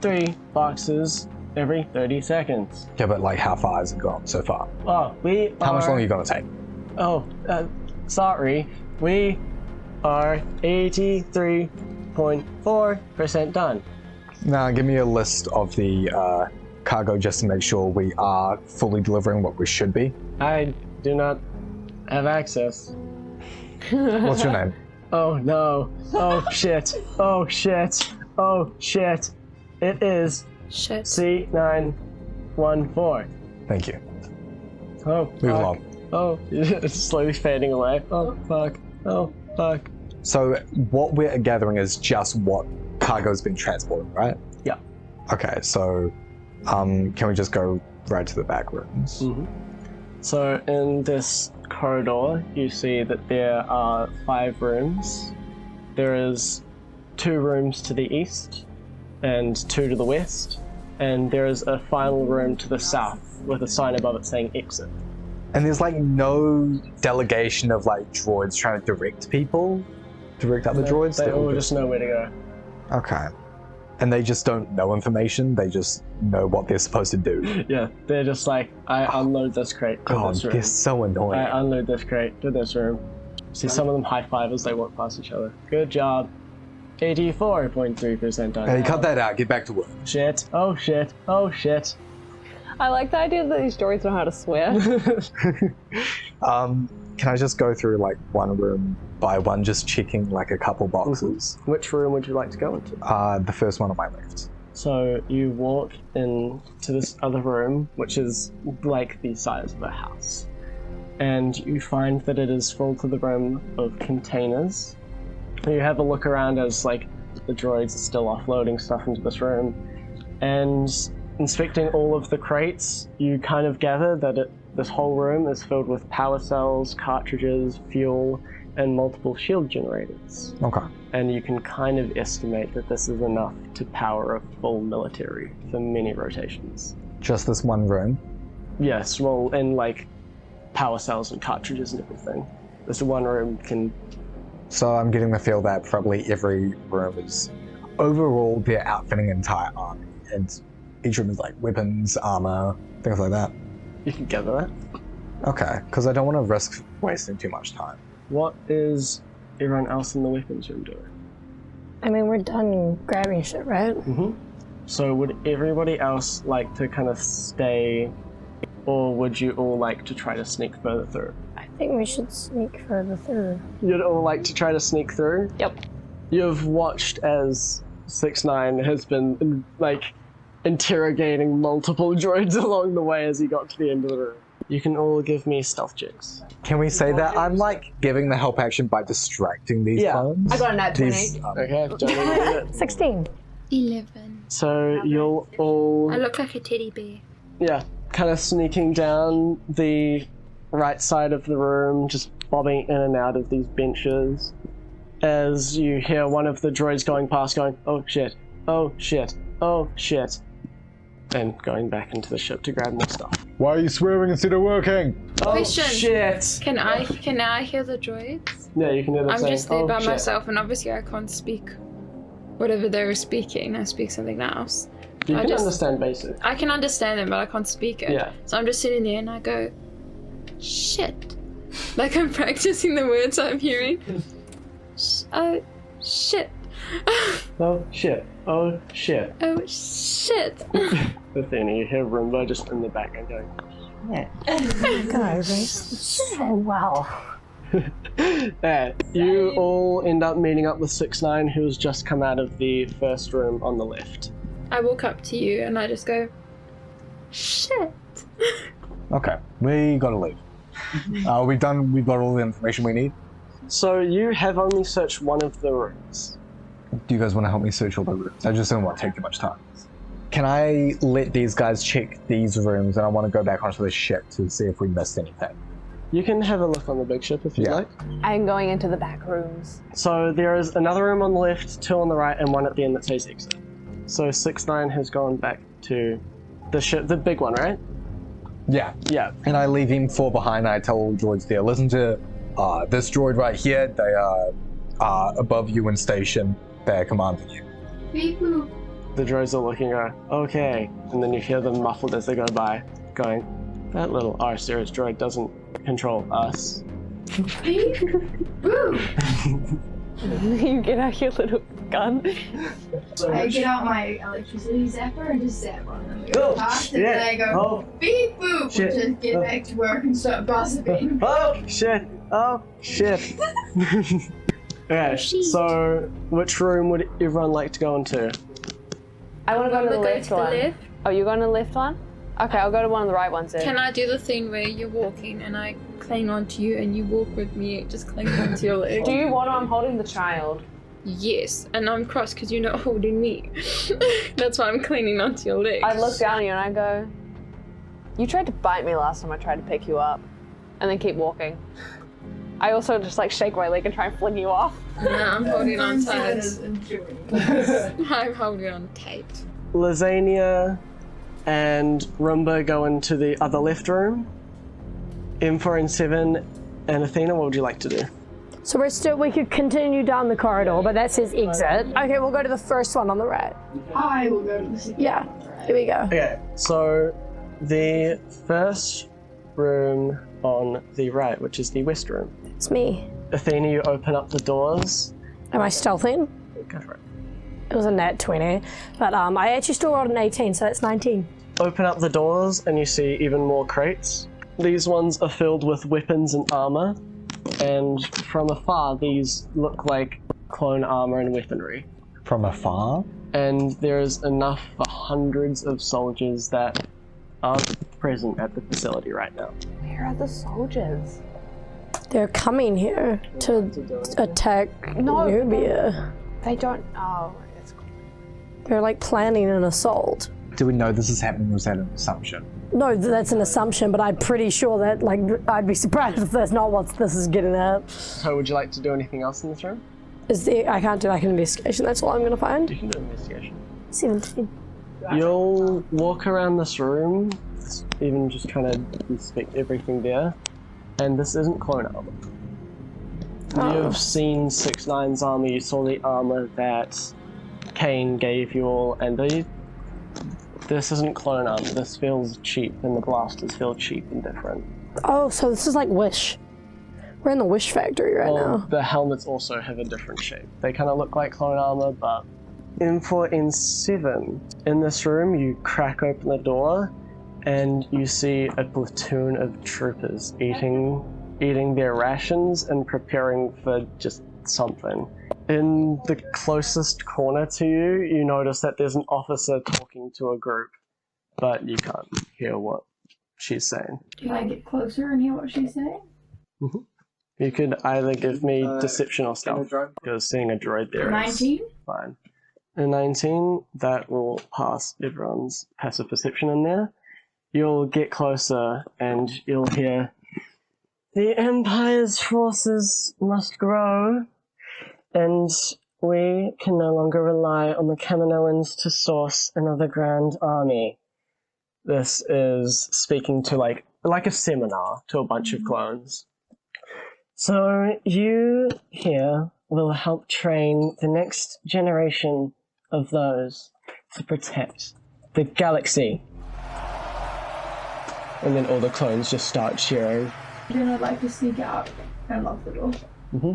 3 boxes every 30 seconds. Yeah, but how far has it gone so far? Oh, we How are... much longer are you going to take? Oh, sorry. We are 83.4% done. Now, give me a list of the cargo just to make sure we are fully delivering what we should be. I do not have access. What's your name? Oh no. Oh shit. Oh shit. Oh shit. It is Shit. C914. Thank you. Oh, Move fuck. along. Oh, it's slowly fading away. Oh, fuck. Oh, fuck. So what we're gathering is just what cargo's been transported, right? Yeah. Okay, so can we just go right to the back rooms? So in this corridor, you see that there are 5 rooms. There is 2 rooms to the east and 2 to the west, and there is a final room to the south with a sign above it saying exit. And there's no delegation of droids trying to direct other droids? They They're all just know where to go. Okay. And they just don't know information, they just know what they're supposed to do. Yeah, they're just I unload this crate to God, this room. they're so annoying. I unload this crate to this room. See some of them high five as they walk past each other. Good job. 84.3% done. Hey, cut that out, get back to work. Shit. Oh shit. Oh shit. I like the idea that these droids know how to swear. Can I just go through one room by one, just checking a couple boxes? Which room would you like to go into? The first one on my left. So you walk into this other room, which is like the size of a house. And you find that it is full to the brim of containers. You have a look around as like the droids are still offloading stuff into this room. And inspecting all of the crates, you kind of gather that this whole room is filled with power cells, cartridges, fuel, and multiple shield generators. Okay. And you can kind of estimate that this is enough to power a full military for many rotations. Just this one room? Yes, well, and like power cells and cartridges and everything. This one room can... So I'm getting the feel that probably every room is overall they're outfitting an entire army, and each room is like weapons, armor, things like that. You can gather that. Okay, because I don't want to risk wasting too much time. What is everyone else in the weapons room doing? I mean, we're done grabbing shit, right? Mm-hmm. So would everybody else like to kind of stay, or would you all like to try to sneak further through? I think we should sneak further through. You'd all like to try to sneak through? Yep. You've watched as 6ix9ine has been, like, interrogating multiple droids along the way as he got to the end of the room. You can all give me stealth checks. Can we say that I'm like giving the help action by distracting these clones? I got a nat 20. Okay, don't need it. 16. 11. So you'll all... I look like a teddy bear. Yeah, kind of sneaking down the right side of the room, just bobbing in and out of these benches, as you hear one of the droids going past going, oh shit, oh shit, oh shit, and going back into the ship to grab more stuff. Why are you swearing instead of working? Oh Question. shit! Can I hear the droids? Yeah, you can hear them I'm saying, just there oh, by shit. myself, and obviously I can't speak whatever they're speaking. I speak something else. You I can just- understand basic. I can understand them, but I can't speak it. Yeah. So I'm just sitting there and I go, shit. Like I'm practicing the words I'm hearing. Oh, shit. Oh shit, oh shit. Oh, shit. Athena, you hear Roomba just in the background going, Oh, wow. yeah, you all end up meeting up with 6ix9ine, who has just come out of the first room on the left. I walk up to you and I just go, shit. Okay, we gotta leave. We've got all the information we need. So you have only searched one of the rooms. Do you guys want to help me search all the rooms? I just don't want to take too much time. Can I let these guys check these rooms, and I want to go back onto the ship to see if we missed anything? You can have a look on the big ship if you'd Yeah. like. I'm going into the back rooms. So there is another room on the left, 2 on the right, and 1 at the end that says exit. So 6ix9ine has gone back to the ship, the big one, right? Yeah. Yeah. And I leave him 4 behind, and I tell all the droids there, listen to this droid right here. They are above you in station. They're commanding you. Beepboop. The droids are looking and go, okay. And then you hear them muffled as they go by, going, that little R-series droid doesn't control us. Beepboop. You get out your little gun. I get out my electricity zapper and just zap on them. They go Oh, past shit. and then I go, Oh, beep boop, Shit. just get back to work and start gossiping. oh, shit. Oh, shit. Okay, so which room would everyone like to go into? I want to go to the Wanna left one. left? Oh, you going to the left one? Okay, I'll go to one of the right ones then. Can I do the thing where you're walking and I cling onto you and you walk with me, just cling onto your leg? Do you want to? I'm holding the child. Yes, and I'm cross because you're not holding me. That's why I'm clinging onto your legs. I look down at you and I go, you tried to bite me last time I tried to pick you up. And then keep walking. I also just like shake my leg and try and fling you off. No, I'm holding on tight. Enjoying. I'm holding on tight. Lazánia and Roomba go into the other left room. M4 and 7 and Athena, what would you like to do? So we could continue down the corridor, but that says exit. Okay, we'll go to the first one on the right. I will go to the second. Yeah, here we go. Okay, so the first room on the right, which is the west room. It's me. Athena, you open up the doors. Am I stealthing? Go for it. It was a nat 20, but I actually still rolled an 18, so that's 19. Open up the doors and you see even more crates. These ones are filled with weapons and armor, and from afar these look like clone armor and weaponry. From afar? and there is enough for hundreds of soldiers that are present at the facility right now. Where are the soldiers? They're coming here to attack Nubia. They don't. Oh, it's. They're like planning an assault. Do we know this is happening, or is that an assumption? No, that's an assumption, but I'm pretty sure that, like, I'd be surprised if that's not what this is getting at. So would you like to do anything else in this room? I can't do like an investigation, that's all I'm gonna find. You can do an investigation. 17. You'll walk around this room, even just trying to inspect everything there, and this isn't clone armor. You've seen 6-9's armor, you saw the armor that Kane gave you all, and this isn't clone armor, this feels cheap, and the blasters feel cheap and different. Oh, so this is like Wish. We're in the Wish factory right now. The helmets also have a different shape. They kind of look like clone armor, but for N7, in this room, you crack open the door, and you see a platoon of troopers eating their rations and preparing for just something. In the closest corner to you, you notice that there's an officer talking to a group, but you can't hear what she's saying. Do I get closer and hear what she's saying? Mm-hmm. You could either give me deception or stealth, because seeing a droid there 19? is fine. A 19, that will pass everyone's passive perception in there. You'll get closer and you'll hear, "The Empire's forces must grow, and we can no longer rely on the Kaminoans to source another grand army." This is speaking to like a seminar to a bunch of clones. "So you here will help train the next generation of those to protect the galaxy." And then all the clones just start cheering. Then I'd like to sneak out and lock the door. Mm-hmm.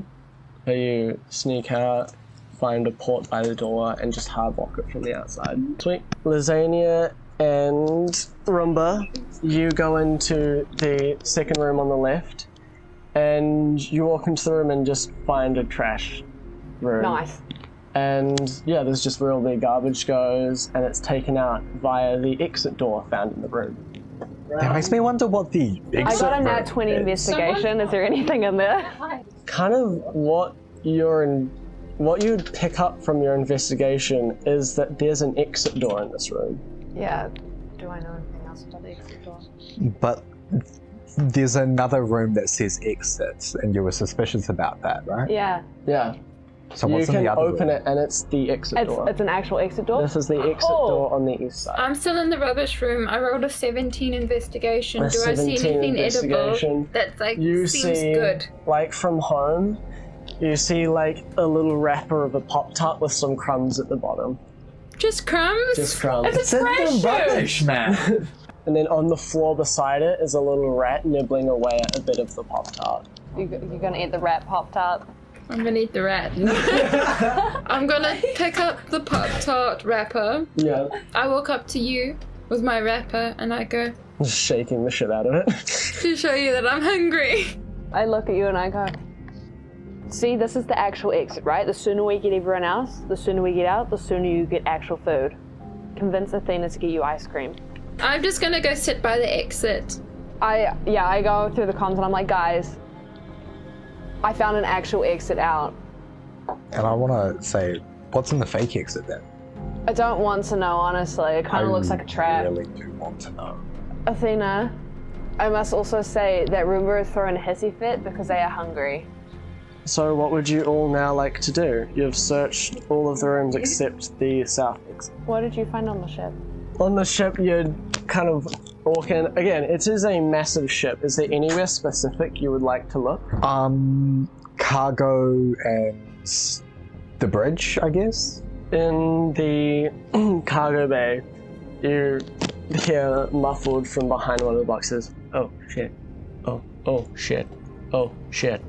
So you sneak out, find a port by the door, and just hardlock it from the outside. Sweet. Lazánia and Roomba, you go into the second room on the left, and you walk into the room and just find a trash room. Nice. And yeah, there's just where all the garbage goes, and it's taken out via the exit door found in the room. That makes me wonder what the exit I got a nat room 20 is. investigation. Is there anything in there? Kind of what you'd pick up from your investigation is that there's an exit door in this room. Yeah. Do I know anything else about the exit door? But there's another room that says exit, and you were suspicious about that, right? Yeah. Yeah. So You what's in can the other open room? it and it's the exit door. It's an actual exit door? This is the exit Cool. door on the east side. I'm still in the rubbish room. I rolled a 17 investigation. A Do I see 17 anything edible investigation. that like You seems see, good? like from home, you see like a little wrapper of a Pop-Tart with some crumbs at the bottom. Just crumbs? Just crumbs. It's a trash Rubbish, man. And then on the floor beside it is a little rat nibbling away at a bit of the Pop-Tart. You're gonna eat the rat Pop-Tart? I'm gonna eat the rat. I'm gonna pick up the Pop-Tart wrapper. Yeah. I walk up to you with my wrapper and I go, Just shaking the shit out of it. to show you that I'm hungry. I look at you and I go, see, this is the actual exit, right? The sooner we get everyone else, the sooner we get out, the sooner you get actual food. Convince Athena to get you ice cream. I'm just gonna go sit by the exit. I go through the comms and I'm like, guys, I found an actual exit out. And I want to say, what's in the fake exit then? I don't want to know, honestly. It kind of looks like a trap. I really do want to know. Athena, I must also say that Roomba is throwing a hissy fit because they are hungry. So what would you all now like to do? You've searched all of the rooms except the south exit. What did you find on the ship? On the ship, you'd kind of walk in. Again, it is a massive ship. Is there anywhere specific you would like to look? Cargo and the bridge, I guess? In the cargo bay, you hear muffled from behind one of the boxes, "Oh shit. Oh shit. Oh shit.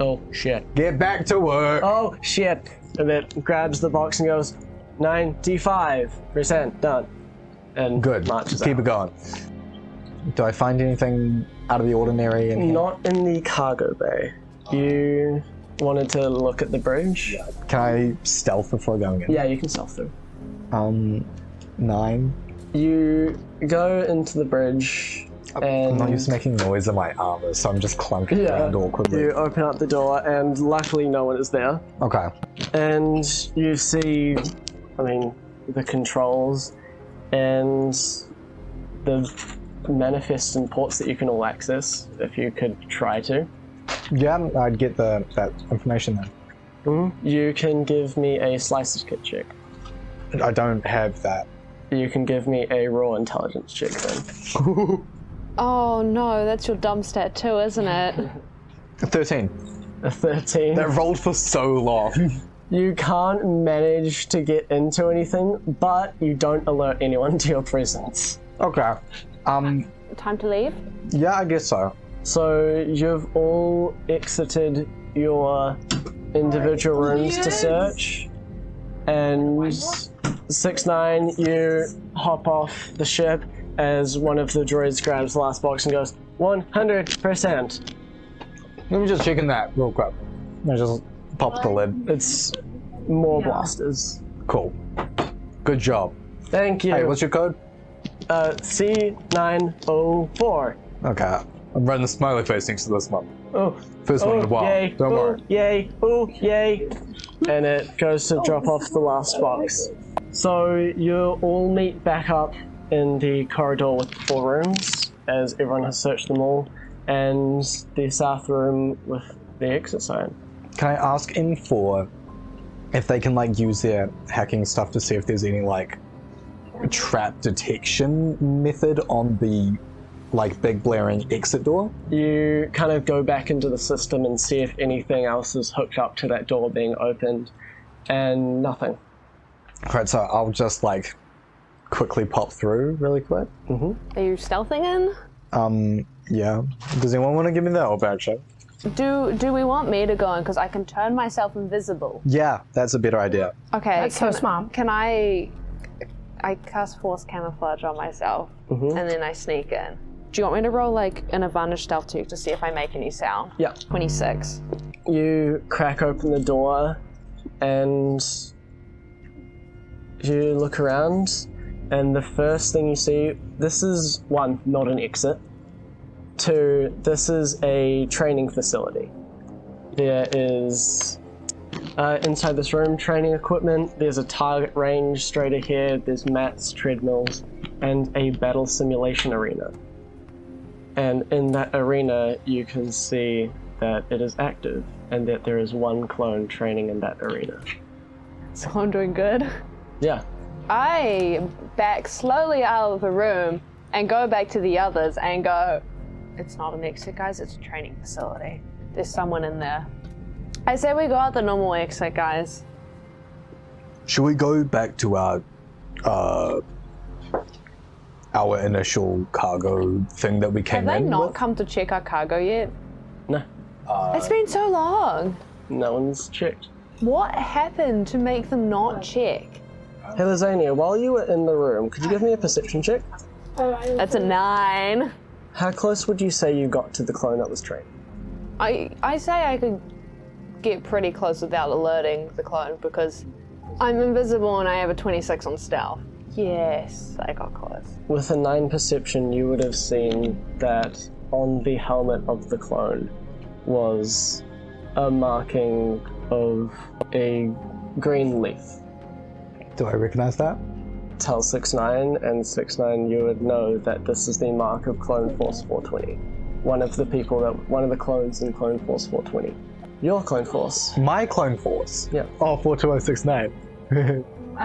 Oh shit. Get back to work! Oh shit." And it grabs the box and goes, 95% done. And Good. marches Keep out. it going. Do I find anything out of the ordinary in here? Not in the cargo bay. You wanted to look at the bridge? Can I stealth before going in? Yeah, you can stealth through. 9. You go into the bridge, and I'm not used to making noise in my armor, so I'm just clunking around awkwardly. you open up the door, and luckily no one is there. Okay. And you see, the controls and the manifest and ports that you can all access if you could try to. Yeah, I'd get that information then. Mm-hmm. You can give me a slices kit check. I don't have that. You can give me a raw intelligence check then. Oh no, that's your dumb stat too, isn't it? 13. A 13. That rolled for so long. You can't manage to get into anything, but you don't alert anyone to your presence. Okay. Time to leave? Yeah, I guess so. So you've all exited your individual rooms to search, and 6-9, you hop off the ship as one of the droids grabs the last box and goes, 100%. Let me just check in that real quick. I just pop the lid. It's more blasters. Cool. Good job. Thank you. Hey, what's your code? C904. Okay. I'm running the smiley face next to this one. Oh. First one in a while. Yay. Don't worry. Yay. Oh, yay. And it goes to drop off the last box. So you all meet back up in the corridor with the 4 rooms, as everyone has searched them all, and the south room with the exit sign. Can I ask in 4 if they can use their hacking stuff to see if there's any trap detection method on the big blaring exit door? You kind of go back into the system and see if anything else is hooked up to that door being opened, and nothing. Right, so I'll just quickly pop through really quick. Mm-hmm. Are you stealthing in? Yeah. Does anyone want to give me that help action? Do we want me to go in? Because I can turn myself invisible. Yeah, that's a better idea. Okay. That's so smart. Can I cast force camouflage on myself, and then I sneak in? Do you want me to roll an advantage stealth check to see if I make any sound? Yeah. 26. You crack open the door and you look around, and the first thing you see, this is 1, not an exit. 2, this is a training facility. There is, inside this room, training equipment. There's a target range straight ahead. There's mats, treadmills, and a battle simulation arena. And in that arena, you can see that it is active, and that there is 1 clone training in that arena. So I'm doing good. Yeah. I back slowly out of the room and go back to the others and go, it's not an exit, guys, it's a training facility. There's someone in there. I say we go out the normal exit, guys. Should we go back to our initial cargo thing that we came Have they in not with? come to check our cargo yet? No. It's been so long. No one's checked. What happened to make them not check? Hey, Lazánia, while you were in the room, could you give me a perception check? That's a 9. How close would you say you got to the clone that was trained? I say I could get pretty close without alerting the clone because I'm invisible and I have a 26 on stealth. Yes, I got close. With a 9 perception, you would have seen that on the helmet of the clone was a marking of a green leaf. Do I recognize that? Tell 6-9, and 6-9, you would know that this is the mark of Clone Force 420. One of the clones in Clone Force 420. Your Clone Force. My clone force? Yeah. Oh, 42069.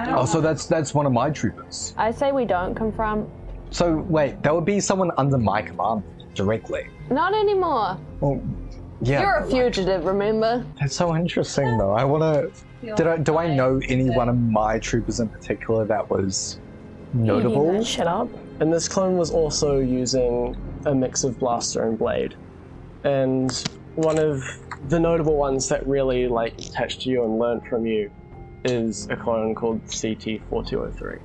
Oh, so that's one of my troopers. I say we don't confront. So wait, that would be someone under my command directly. Not anymore. Well, yeah. You're a fugitive, remember? That's so interesting, though. I want to. Do I know any one of my troopers in particular that was notable? Shut up. And this clone was also using a mix of blaster and blade. And one of the notable ones that really attached to you and learned from you is a clone called CT-4203.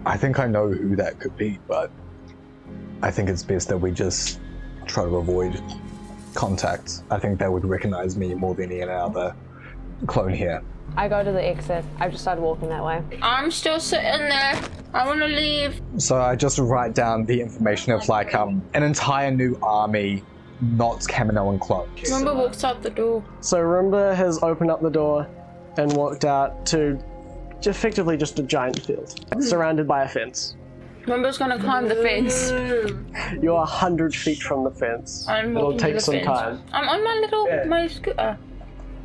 I think I know who that could be, but I think it's best that we just try to avoid contact. I think they would recognize me more than any other clone here. I go to the exit. I've just started walking that way. I'm still sitting there. I want to leave. So I just write down the information of like an entire new army, not Kaminoan clones. Rumba walks out the door. So Roomba has opened up the door and walked out to effectively just a giant field, surrounded by a fence. Rumba's gonna climb the fence. You're 100 feet from the fence. I'm It'll walking to take the some fence. time. I'm on my scooter.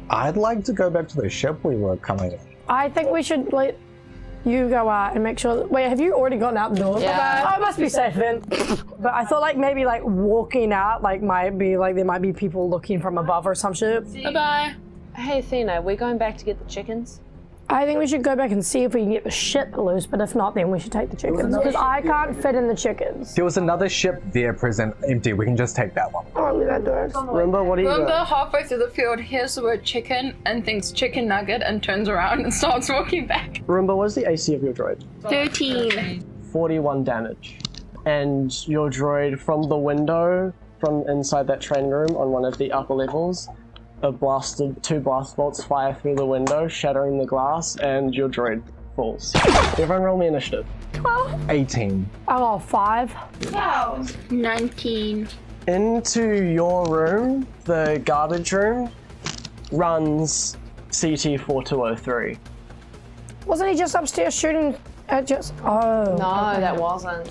I'd like to go back to the ship we were coming in. I think we should let you go out and make sure that, wait, have you already gotten out the door? Yeah. Oh, it must be safe then. But I thought like maybe like walking out like might be like there might be people looking from above or some shit. Bye-bye. Hey Athena, we're going back to get the chickens. I think we should go back and see if we can get the shit loose, but if not, then we should take the chickens. Because I can't fit in the chickens. There was another ship there present empty. We can just take that one. Oh, leave that door. Roomba, what are you doing? Rumba halfway through the field hears the word chicken and thinks chicken nugget and turns around and starts walking back. Roomba, what's the AC of your droid? 13. 41 damage. And your droid from the window, from inside that training room on one of the upper levels, two blast bolts fire through the window, shattering the glass, and your droid falls. Everyone roll me initiative. 18. Oh, 5. 19. Into your room, the garbage room, runs CT-4203. Wasn't he just upstairs shooting at just... Oh. No, that wasn't.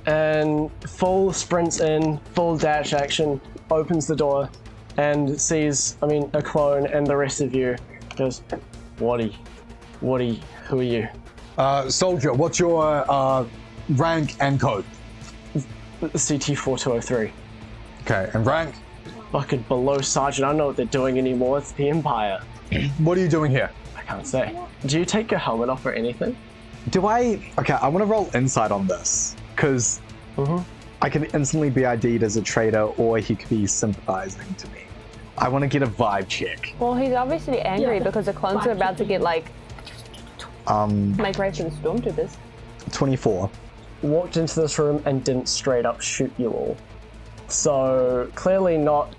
And full sprints in, full dash action, opens the door, and sees, a clone and the rest of you. Goes, Woody, who are you? Soldier, what's your rank and code? CT-4203. Okay, and rank? Fucking below sergeant, I don't know what they're doing anymore, it's the Empire. What are you doing here? I can't say. Do you take your helmet off or anything? Okay, I want to roll insight on this, because I can instantly be ID'd as a traitor, or he could be sympathizing to me. I want to get a vibe check. Well, he's obviously angry because the clones are about to get make rape for the stormtroopers. 24. Walked into this room and didn't straight up shoot you all. So, clearly not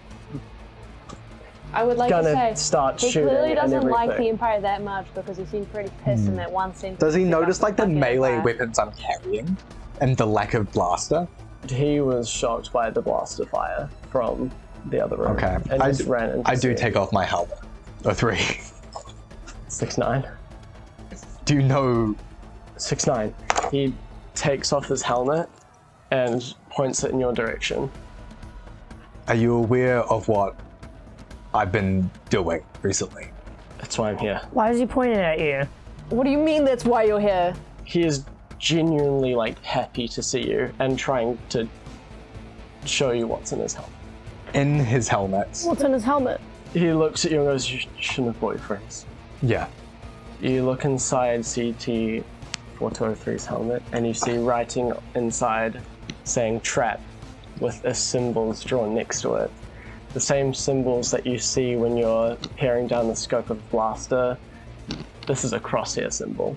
I would like to gonna say, start he shooting clearly and doesn't like the everything. Empire that much because he seemed pretty pissed in that one sentence. Does he about notice like the fucking melee Empire. weapons I'm carrying? And the lack of blaster? He was shocked by the blaster fire from the other room. Okay, And just ran into I do you. take off my helmet. 3. 6'9". Do you know... 6'9". He takes off his helmet and points it in your direction. Are you aware of what I've been doing recently? That's why I'm here. Why is he pointing at you? What do you mean that's why you're here? He is genuinely happy to see you and trying to show you what's in his helmet. In his helmet. What's in his helmet? He looks at you and goes, "You shouldn't have boyfriends." Yeah. You look inside CT-4203's helmet and you see writing inside saying trap with the symbols drawn next to it. The same symbols that you see when you're peering down the scope of the blaster. This is a crosshair symbol.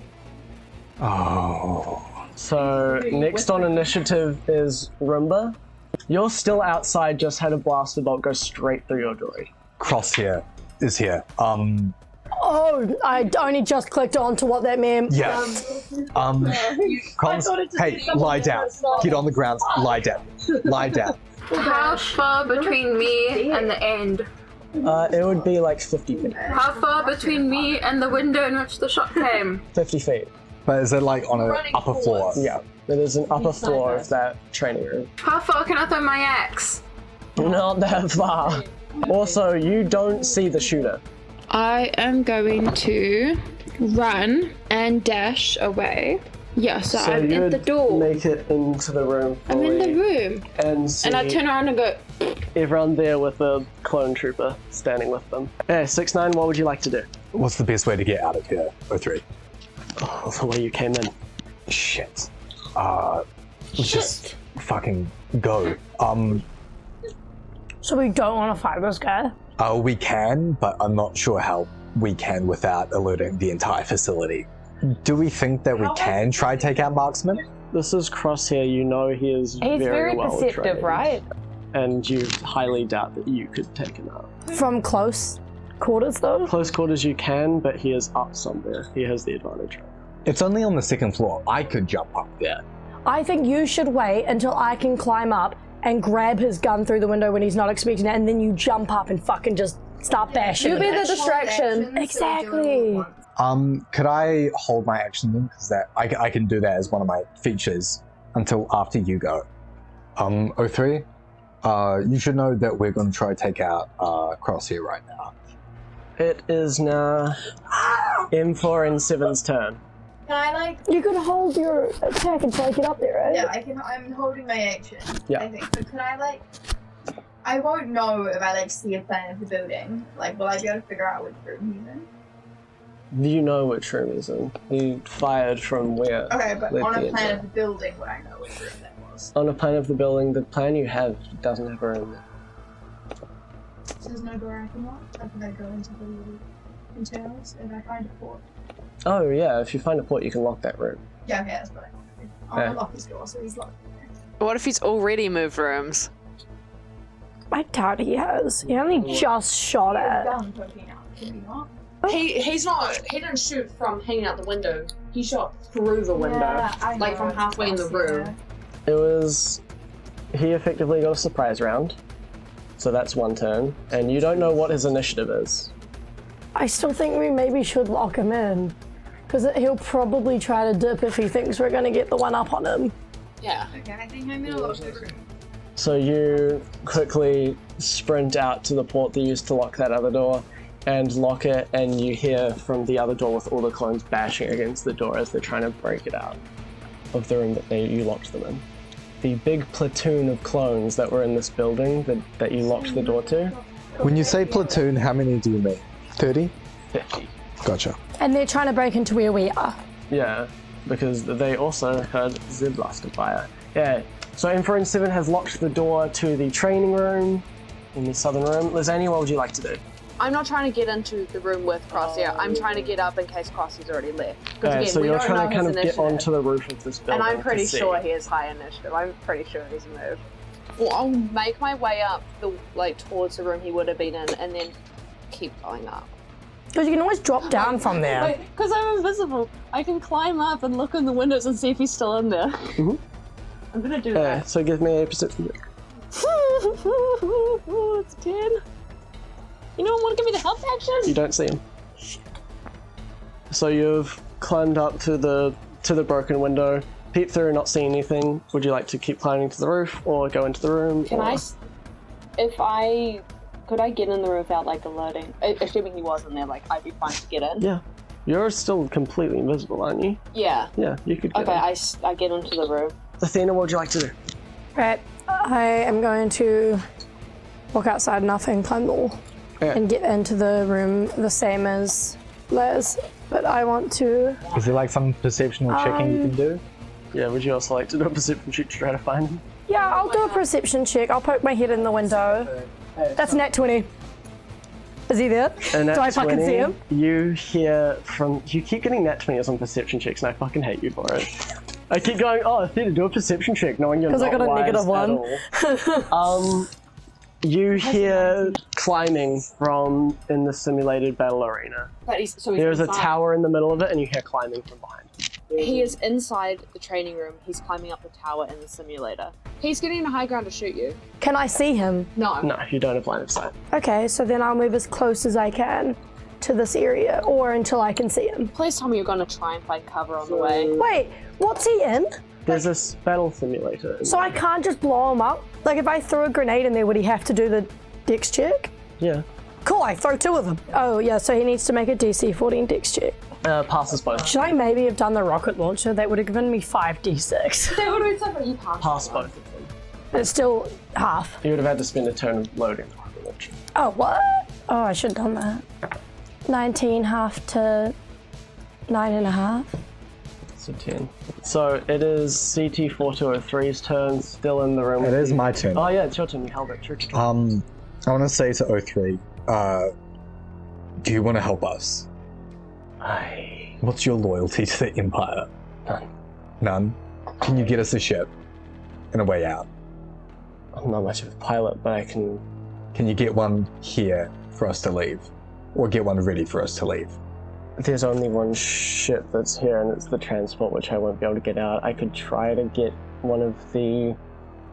Oh. So next on initiative is Roomba. You're still outside, just had a blaster bolt go straight through your droid. Crosshair is here. Oh, I only just clicked on to what that meant. Yeah. Cons, hey, lie down. Get on the ground. Lie down. Lie down. How far between me and the end? It would be 50 feet. How far between me and the window in which the shot came? 50 feet. But is it on an upper floor? Yeah. It is an upper floor of that training room. How far can I throw my axe? Not that far. Also, you don't see the shooter. I am going to run and dash away. Yeah, so I'm in you'd the door. Make it into the room. I'm in the fully room. And see And I turn around and go, everyone there with a clone trooper standing with them. Hey, 6'9", what would you like to do? What's the best way to get out of here, 03? Oh, the way you came in. Shit. Let's just fucking go. So we don't want to fight this guy? We can, but I'm not sure how we can without alerting the entire facility. Do we think that we can try to take out Marksman? This is Crosshair, you know he is He's very well perceptive, trained. right? And you highly doubt that you could take him out. From close? quarters though? Close quarters you can, but he is up somewhere. He has the advantage. It's only on the 2nd floor. I could jump up there. I think you should wait until I can climb up and grab his gun through the window when he's not expecting it, and then you jump up and fucking just start bashing. You be it. the distraction. Exactly. Could I hold my action then? Because I can do that as one of my features until after you go. 03, you should know that we're going to try to take out Crosshair right now. It is now M4 and 7's turn. Can I like? You could hold your attack until I get up there, right? Yeah, I can. I'm holding my action. Yeah. I think. But can I like? I won't know if I like see a plan of the building. Like, will I be able to figure out which room he's in? You know which room he's in. He fired from where? Okay, but With on a the plan intro. of the building, would I know which room that was? On a plan of the building, the plan you have doesn't have a room there. So there's no door I can lock. Like, if I go into the little containers, if I find a port. Oh yeah, if you find a port, you can lock that room. Yeah, okay, that's what I want to do. I want to lock his door, so he's locked in there. What if he's already moved rooms? I doubt he has. He only just shot He has a at. gun poking out. Can he not? He's not. He didn't shoot from hanging out the window. He shot through the window, Yeah, I like know, from it's halfway in the crossy, room. It was... He effectively got a surprise round. So that's one turn. And you don't know what his initiative is. I still think we maybe should lock him in. Because he'll probably try to dip if he thinks we're going to get the one up on him. Yeah. Okay, I think I'm gonna lock the room. So you quickly sprint out to the port they used to lock that other door and lock it, and you hear from the other door with all the clones bashing against the door as they're trying to break it out of the room that you locked them in. The big platoon of clones that were in this building that you locked the door to, When you say platoon, how many do you mean? 30? 50. Gotcha. And they're trying to break into where we are. Yeah, because they also heard the blaster fire. Yeah, so M4 and 7 has locked the door to the training room in the southern room. Lazánia, what would you like to do? I'm not trying to get into the room with Crosshair. I'm trying to get up in case Crosshair's already left. Because Okay, again, so we you're don't trying know to kind his of get initiative. onto the roof of this building. And I'm pretty to see. sure he has high initiative. I'm pretty sure he's moved. Well, I'll make my way up towards the room he would have been in, and then keep going up. Because you can always drop down from there. Because I'm invisible, I can climb up and look in the windows and see if he's still in there. Mhm. I'm gonna do Yeah, that. so give me a perception check. It's 10. You don't want to give me the help action? You don't see him. So you've climbed up to the broken window, peeped through, not seeing anything. Would you like to keep climbing to the roof or go into the room? Can or... Could I get in the room without alerting? Assuming he wasn't there, I'd be fine to get in. Yeah. You're still completely invisible, aren't you? Yeah. Yeah, you could get Okay, in. I get into the room. Athena, what would you like to do? Right. I am going to walk outside enough and climb the wall. Yeah. And get into the room the same as Les. But I want to... Is there like some perceptional checking you can do? Yeah, would you also like to do a perception check to try to find him? Yeah, I'll do a perception check. I'll poke my head in the window. That's nat 20. Is he there? And Do I fucking see him? You hear from... You keep getting nat 20s on perception checks, and I fucking hate you for it. I keep going, oh, Athena, do a perception check, knowing you're not 'Cause I got a wise -1. at all. You hear climbing from in the simulated battle arena. But he's There's a inside. tower in the middle of it, and you hear climbing from behind. He is inside the training room. He's climbing up the tower in the simulator. He's getting to high ground to shoot you. Can I see him? No. No, you don't have line of sight. Okay, so then I'll move as close as I can to this area, or until I can see him. Please tell me you're going to try and find cover on the way. Wait, what's he in? There's this battle simulator. So I can't just blow him up? Like, if I threw a grenade in there, would he have to do the dex check? Yeah. Cool, I throw 2 of them. Oh, yeah, so he needs to make a DC 14 dex check. Passes both. Should I maybe have done the rocket launcher? That would have given me 5d6. That would have been something you passed. Pass both of them. It's still half. You would have had to spend a turn loading the rocket launcher. Oh, what? Oh, I should have done that. 19 half to 9.5. So 10. So it is CT4203's turn, still in the room. It with is you. my turn. Oh yeah, it's your turn. You held it. True. I want to say to 03, do you want to help us? What's your loyalty to the Empire? None. None? Can you get us a ship and a way out? I'm not much of a pilot, but I can... Can you get one here for us to leave? or get one ready for us to leave. There's only one ship that's here, and it's the transport, which I won't be able to get out. I could try to get one of the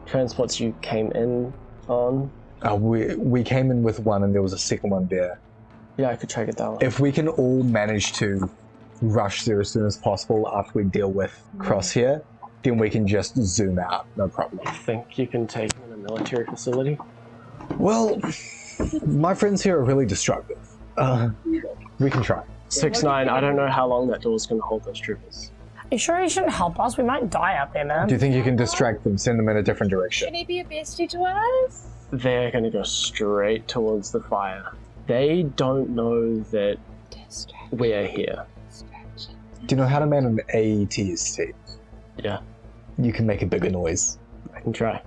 transports you came in on. We came in with one, and there was a second one there. Yeah, I could try to get that one. If we can all manage to rush there as soon as possible after we deal with Crosshair, then we can just zoom out, no problem. I think you can take them in a military facility. Well, my friends here are really destructive. We can try. 6-9, I don't know how long that door's going to hold those troopers. You sure you shouldn't help us? We might die out there, man. Do you think you can distract them, send them in a different direction? Can he be a bestie to us? They're going to go straight towards the fire. They don't know that we're here. Do you know how to man an AETST? Yeah, You can make a bigger noise. I can try.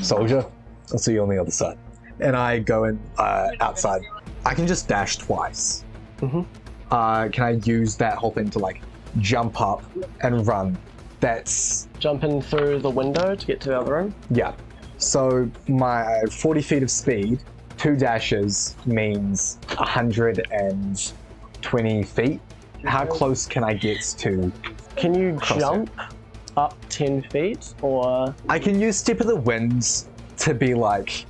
Soldier, I'll see you on the other side. And I go in outside. I can just dash twice. Mm-hmm. Can I use that whole thing to like jump up and run? That's, Jumping through the window to get to the other room? yeah. So my 40 feet of speed, 2 dashes means 120 feet. How close can I get to? Can you Crosshair. jump up 10 feet, or... I can use Step of the Winds to be like,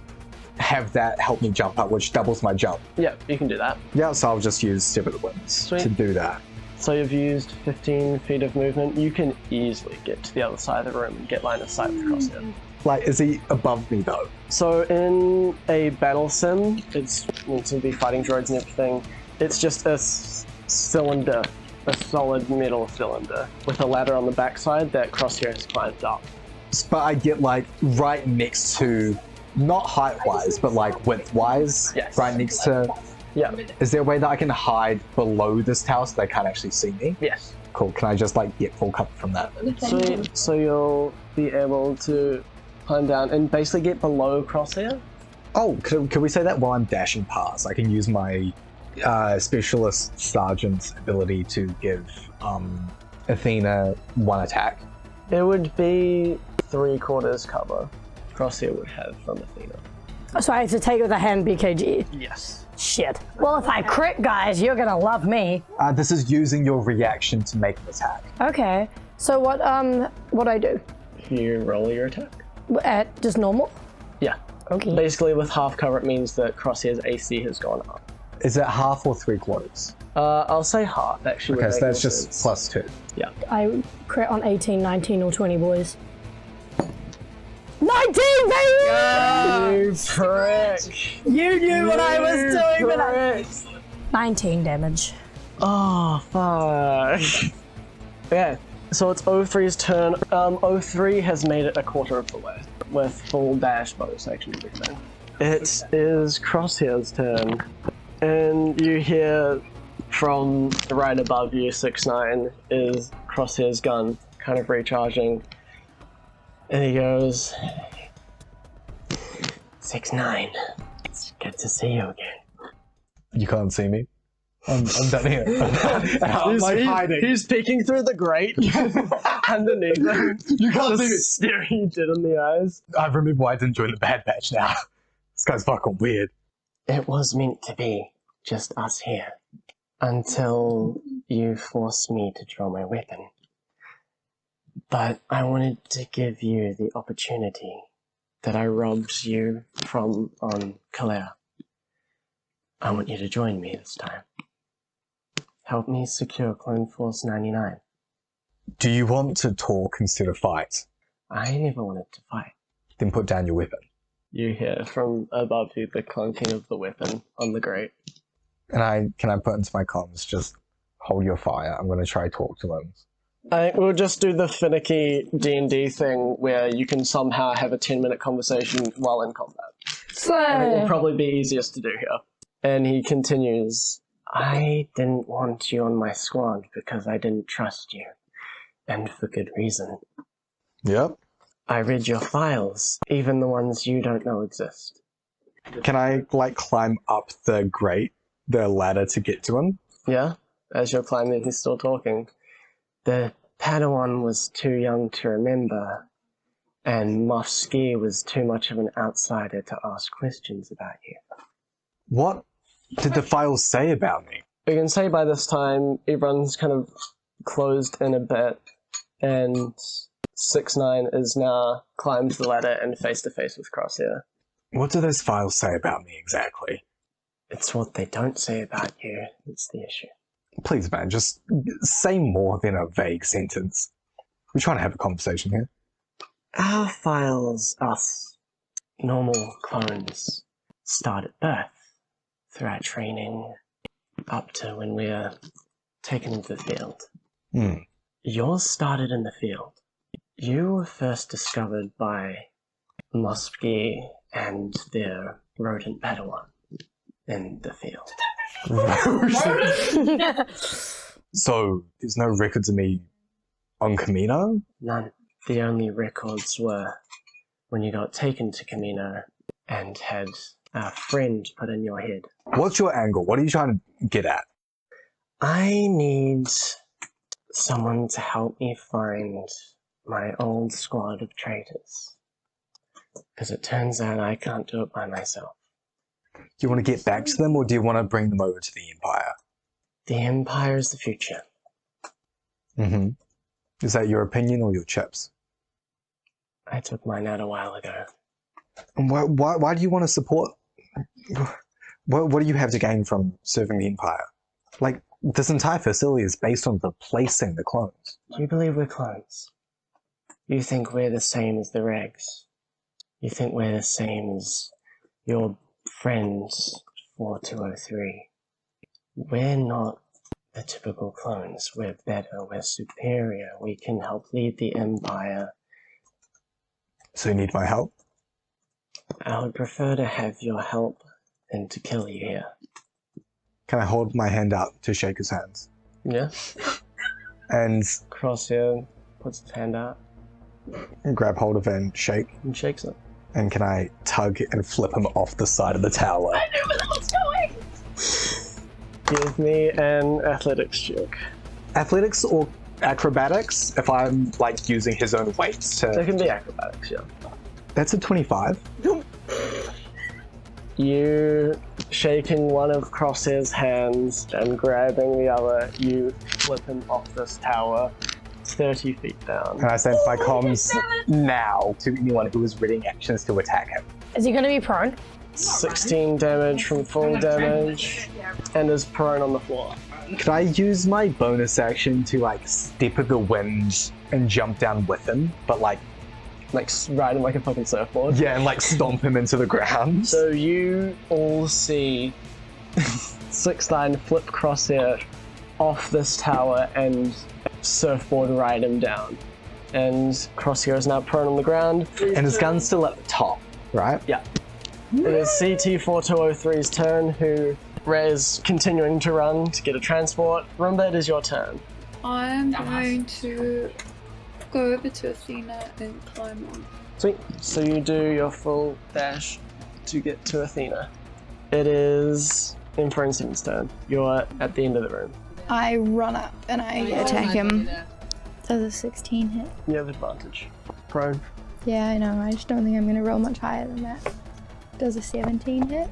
have that help me jump up, which doubles my jump. Yeah, you can do that. Yeah, so I'll just use Step of the Winds Sweet. to do that. So you've used 15 feet of movement. You can easily get to the other side of the room and get line of sight with Crosshair. Like, is he above me though? So in a battle sim, it's meant to be fighting droids and everything. It's just a cylinder, a solid metal cylinder with a ladder on the backside that Crosshair has climbed up. But I get like right next to, not height-wise, but like width-wise, Yes. right next to. Yeah. Is there a way that I can hide below this tower so they can't actually see me? Yes. Cool. Can I just like get full cover from that? Sweet. So you'll be able to climb down and basically get below Crosshair. Oh, could we say that while I'm dashing past? I can use my specialist sergeant's ability to give Athena 1 attack. It would be 3/4 cover Crosshair would have from Athena. So I have to take it with a hand BKG. Yes. Shit. Well, if I crit, guys, you're gonna love me. This is using your reaction to make an attack. Okay. So what I do? You roll your attack. At just normal? Yeah. Okay. Basically, with half cover, it means that Crosshair's AC has gone up. Is it half or 3/4? I'll say half, actually. Okay, would so make that's more just sense. +2. I crit on 18, 19, or 20, boys. 19, baby! You prick! You knew what I was doing, but I... Prick. 19 damage. Oh, fuck. Okay, so it's O3's turn. O3 has made it 1/4 of the way with full dash, bonus action, and everything. It is Crosshair's turn, and you hear from right above you, 6-9, is Crosshair's gun kind of recharging, and he goes, 6-9, it's good to see you again. You can't see me. I'm down here. I'm like hiding. He's peeking through the grate underneath him. You can't see me. Just staring you dead in the eyes. I remember why I didn't join the Bad Batch now. This guy's fucking weird. It was meant to be just us here until you forced me to draw my weapon. But I wanted to give you the opportunity that I robbed you from on Kalea. I want you to join me this time. Help me secure Clone Force 99. Do you want to talk instead of fight? I never wanted to fight. Then put down your weapon. You hear from above you the clunking of the weapon on the grate. And can I put into my comms, just hold your fire. I'm going to try to talk to him. I think we'll just do the finicky D&D thing where you can somehow have a 10-minute conversation while in combat. I think it'll probably be easiest to do here. And he continues, I didn't want you on my squad because I didn't trust you. And for good reason. Yep. I read your files, even the ones you don't know exist. Can I, like, climb up the grate, the ladder to get to him? Yeah? As you're climbing, he's still talking. The padawan was too young to remember, and Mosp Gi was too much of an outsider to ask questions about you. What did the files say about me? You can say by this time everyone's kind of closed in a bit, and 6ix9ine is now climbed the ladder and face to face with Crosshair. What do those files say about me exactly? It's what they don't say about you that's the issue. Please, man, just say more than a vague sentence. We're trying to have a conversation here. Our files, us normal clones, start at birth, through our training, up to when we're taken into the field. Yours started in the field. You were first discovered by Mosp Gi and their rodent padawan in the field. So, there's no records of me on Camino? None. The only records were when you got taken to Camino and had a friend put in your head. What's your angle? What are you trying to get at? I need someone to help me find my old squad of traitors. Because it turns out I can't do it by myself. Do you want to get back to them, or do you want to bring them over to the Empire? The Empire is the future. Is that your opinion or your chips? I took mine out a while ago. And why do you want to support... What do you have to gain from serving the Empire? Like, this entire facility is based on replacing the clones. Do you believe we're clones? You think we're the same as the regs? You think we're the same as your friends 4203? We're not the typical clones. We're better, we're superior. We can help lead the Empire. So you need my help? I would prefer to have your help than to kill you here. Can I hold my hand out to shake his hands? Yeah. And Crosshair puts his hand out grab hold of it and shake? and shakes it. And can I tug and flip him off the side of the tower? I knew where that was going! Give me an athletics check. Athletics or acrobatics? If I'm like using his own weights It to... can be acrobatics, yeah. That's a 25. You shaking one of Crosshair's hands and grabbing the other, you flip him off this tower 30 feet down. And I send my comms now to anyone who is readying actions to attack him. Is he going to be prone? 16 damage from full damage and is prone on the floor. Could I use my bonus action to like step of the wind and jump down with him, but like Ride him like a fucking surfboard. yeah, and like stomp him into the ground? So you all see 6ix9ine flip Crosshair off this tower and surfboard ride him down. And Crosshair is now prone on the ground. And his gun's still at the top, right? Yeah. It is CT4203's turn, who is continuing to run to get a transport. Remember, it is your turn. I'm going to go over to Athena and climb on. Sweet. So you do your full dash to get to Athena. It is Emperor and Seven's turn. You're at the end of the room. I run up and I attack him. Does a 16 hit? You have advantage. Prone. Yeah, I know. I just don't think I'm going to roll much higher than that. Does a 17 hit?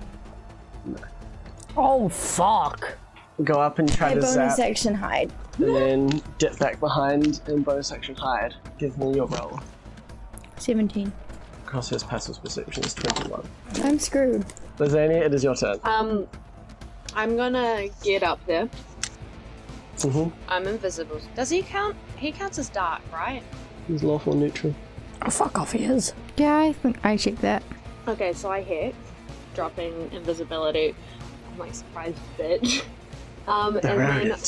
Oh, fuck. Go up and try A to bonus zap, action hide. and then dip back behind and bonus action hide. Give me your roll. 17. Crosshair's passive perception is 21. I'm screwed. Lazánia, it is your turn. I'm gonna get up there. Mm-hmm. I'm invisible. Does he count? He counts as dark, right? He's lawful neutral. Oh, fuck off, he is. Yeah, I think I checked that. Okay, so I hit, dropping invisibility. I'm like, surprise, bitch. And then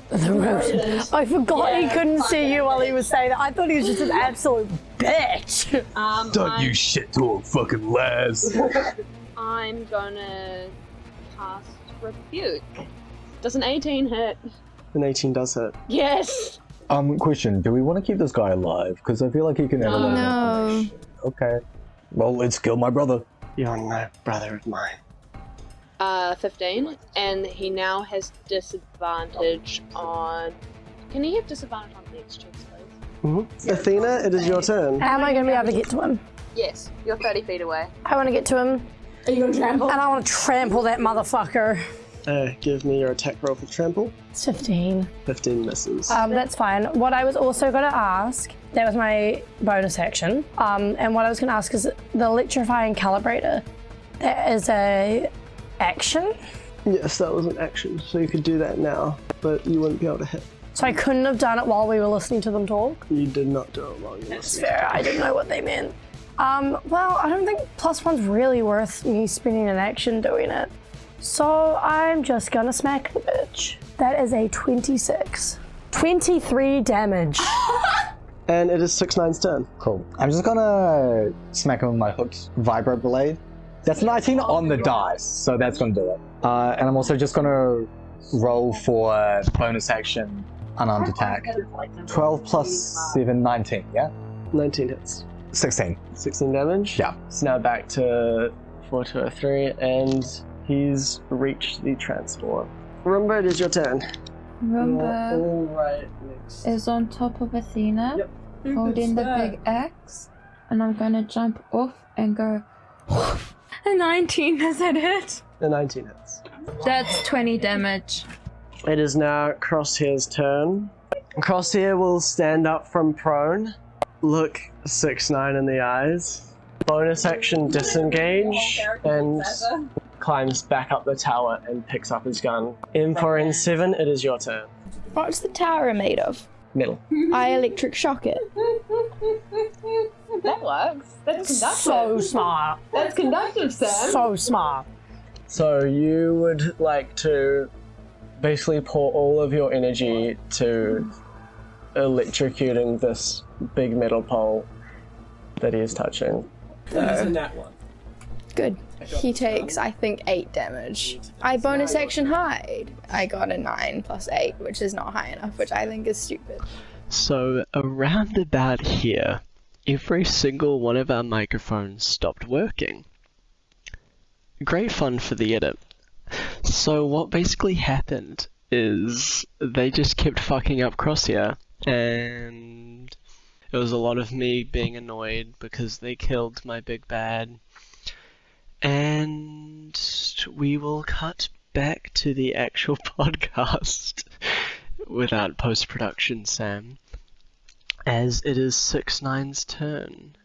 The rodent. I forgot he couldn't see you while he was saying that. I thought he was just an absolute bitch. Don't you shit talk, fucking Laz. I'm gonna cast Rebuke. Does an 18 hit? An 18 does hit. Yes! Question, do we want to keep this guy alive? Because I feel like he can have a lot of No. information. Okay. Well, let's kill my brother. You're no brother of mine. 15, and he now has disadvantage on... Can he have disadvantage on dex checks, please? Mm-hmm. Athena, it is your turn. How am I going to be able to get to him? Yes, you're 30 feet away. I want to get to him. Are you gonna trample? And I want to trample that motherfucker. Give me your attack roll for trample. It's 15. 15 misses. That's fine. What I was also going to ask, that was my bonus action, and what I was going to ask is the electrifying calibrator. That is a action? Yes, that was an action, so you could do that now, but you wouldn't be able to hit. So I couldn't have done it while we were listening to them talk? You did not do it while you were That's listening. fair. I didn't know what they meant. Well, I don't think +1's really worth me spending an action doing it. So I'm just gonna smack the bitch. That is a 26. 23 damage. And it is 6-9's turn. Cool. I'm just gonna smack him with my hooked vibro blade. That's 19 on the dice, so that's gonna do it. And I'm also just gonna roll for bonus action unarmed attack. 12 plus 7, 19, yeah? 19 hits. 16. 16 damage. Yeah. So now back to 4203, and he's reached the transport. Roomba, it is your turn. Roomba All right next. is on top of Athena, Yep. holding the big axe, and I'm gonna jump off and go. A 19, has that hit? The 19 hits. That's 20 damage. It is now Crosshair's turn. Crosshair will stand up from prone, look 6-9 in the eyes, bonus action disengage, and climbs back up the tower and picks up his gun. M4 N7, it is your turn. What's the tower made of? Middle. I electric shock it. That works. That's conductive. So smart. That's conductive, Sam. So smart. So you would like to basically pour all of your energy to electrocuting this big metal pole that he is touching. Good. He takes, I think, 8 damage. I bonus action hide. I got a 9 plus 8, which is not high enough, which I think is stupid. So around about here, every single one of our microphones stopped working. Great fun for the edit. So what basically happened is they just kept fucking up Crosshair, and it was a lot of me being annoyed because they killed my big bad. And we will cut back to the actual podcast without post-production, Sam, as it is 6-9's turn,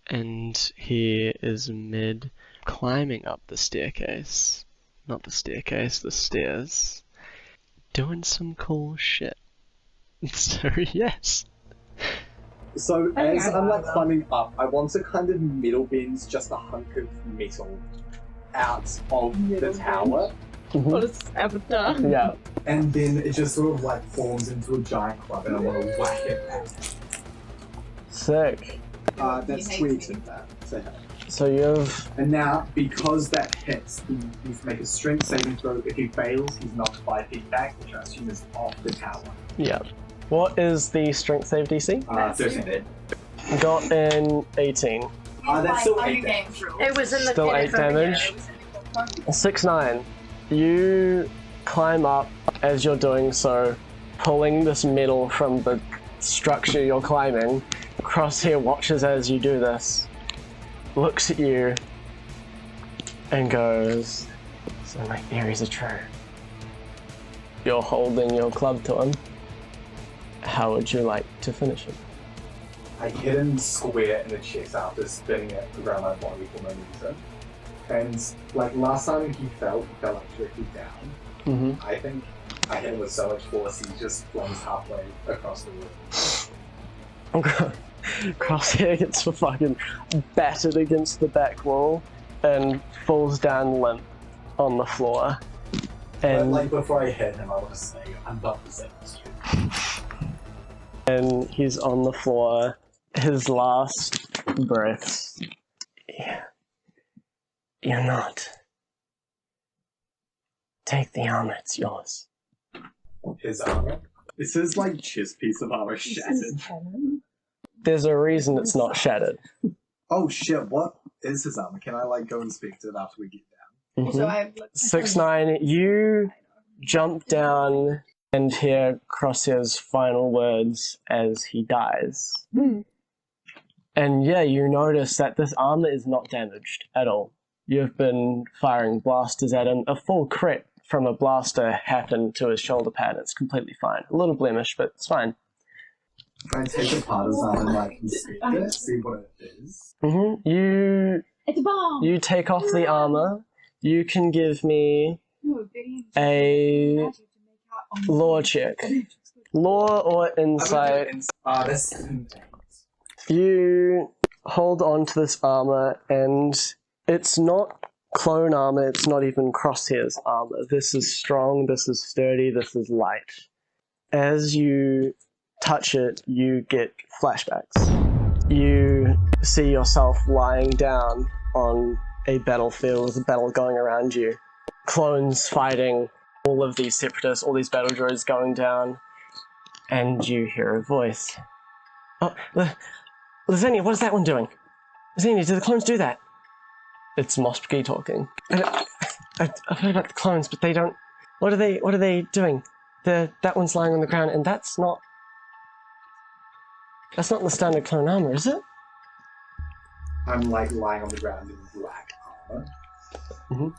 and he is mid climbing up the staircase. Not the staircase, the stairs. Doing some cool shit. So yes. So as I'm like climbing up, I want to kind of middle bend just a hunk of metal out of the tower. What is Avatar? Yeah. And then it just sort of like forms into a giant club and I want to whack it back. Sick. That's 22 that. So you have... And now, because that hits, he needs to make a strength saving throw. If he fails, he's knocked 5 feet back, which I assume is off the tower. Yeah. What is the strength save DC? 13. Got in 18. That's still 8 damage. It was in the Still 8 damage. 6-9. You climb up as you're doing so, pulling this metal from the structure you're climbing. Crosshair watches as you do this, looks at you, and goes, "So my theories are true." You're holding your club to him. How would you like to finish him? I hit him square in the chest after spinning it around my body for momentum. And like last time he fell like directly down. Mm-hmm. I think I hit him with so much force he just flings halfway across the room. Crosshair gets fucking battered against the back wall and falls down limp on the floor. And But like before I hit him, I want to say I'm not the same as you. And he's on the floor. His last breaths. Yeah. You're not. Take the armor, it's yours. His armor? Is his like chest piece of armor shattered? There's a reason it's not shattered. Oh shit, what is his armor? Can I like go inspect it after we get down? So I have 6-9, you jump down and hear Crosshair's final words as he dies. And yeah, you notice that this armor is not damaged at all. you've been firing blasters at him. A full crit from a blaster happened to his shoulder pad. It's completely fine. A little blemish, but it's fine. Can I take the partisan and like inspect it, see what it is? It's a bomb! You take off the armor. You can give me a lore check. Lore or insight. You hold on to this armor, and it's not clone armor, it's not even crosshairs armor. This is strong, this is sturdy, this is light. As you touch it, you get flashbacks. You see yourself lying down on a battlefield with a battle going around you. Clones fighting, all of these separatists, all these battle droids going down, and you hear a voice. Oh, Lazánia, what is that one doing? Lazánia, do the clones do that? It's Mosp Gi talking. I've heard about the clones, but they don't... What are they doing? That one's lying on the ground, and that's not the standard clone armor, is it? I'm like lying on the ground in black armor. Mm-hmm.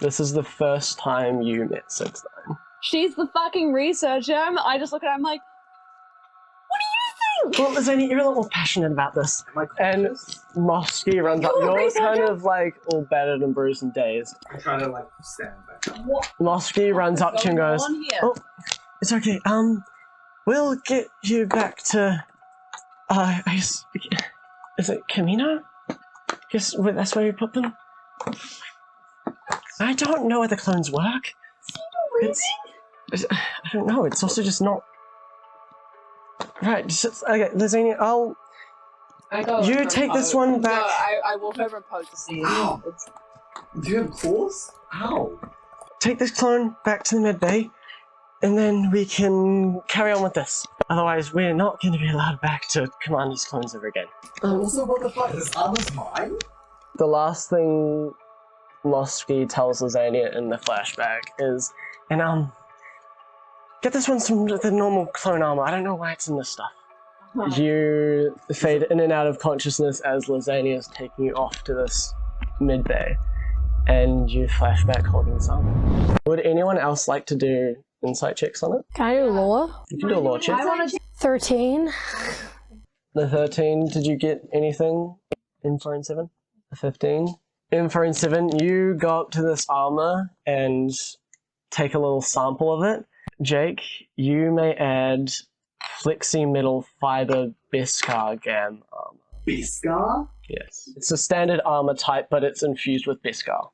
This is the first time you met 6ix9ine. She's the fucking researcher. I just look at her, I'm like, what do you think? Well, Lazánia, you're a little more passionate about this. And Mosp Gi runs up. You're kind of like all battered and bruised and dazed. I'm trying to like stand back up. Mosp Gi runs up to you and goes, "Oh, it's okay. We'll get you back to, is it Camino? Guess that's where you put them? I don't know where the clones work. I don't know, it's also just not... Right, okay, Lazánia, you take this one back. No, I walk over and pose to see. Ow! Do you have claws? Ow! Take this clone back to the mid bay, and then we can carry on with this. Otherwise, we're not going to be allowed back to command these clones ever again. Also, what the fuck? This armor's mine? The last thing Mosp Gi tells Lazánia in the flashback is, get this one some the normal clone armor. I don't know why it's in this stuff. You fade in and out of consciousness as Lazánia is taking you off to this mid-bay, and you flash back holding this armor. Would anyone else like to do insight checks on it? Can I do lore? You can do a lore check. 13. The 13, did you get anything? Info in 7? The 15? Info in 7, you go up to this armor and take a little sample of it. Jake, you may add Flexi Metal Fiber Beskar Gam armor. Beskar? Yes. It's a standard armor type, but it's infused with Beskar.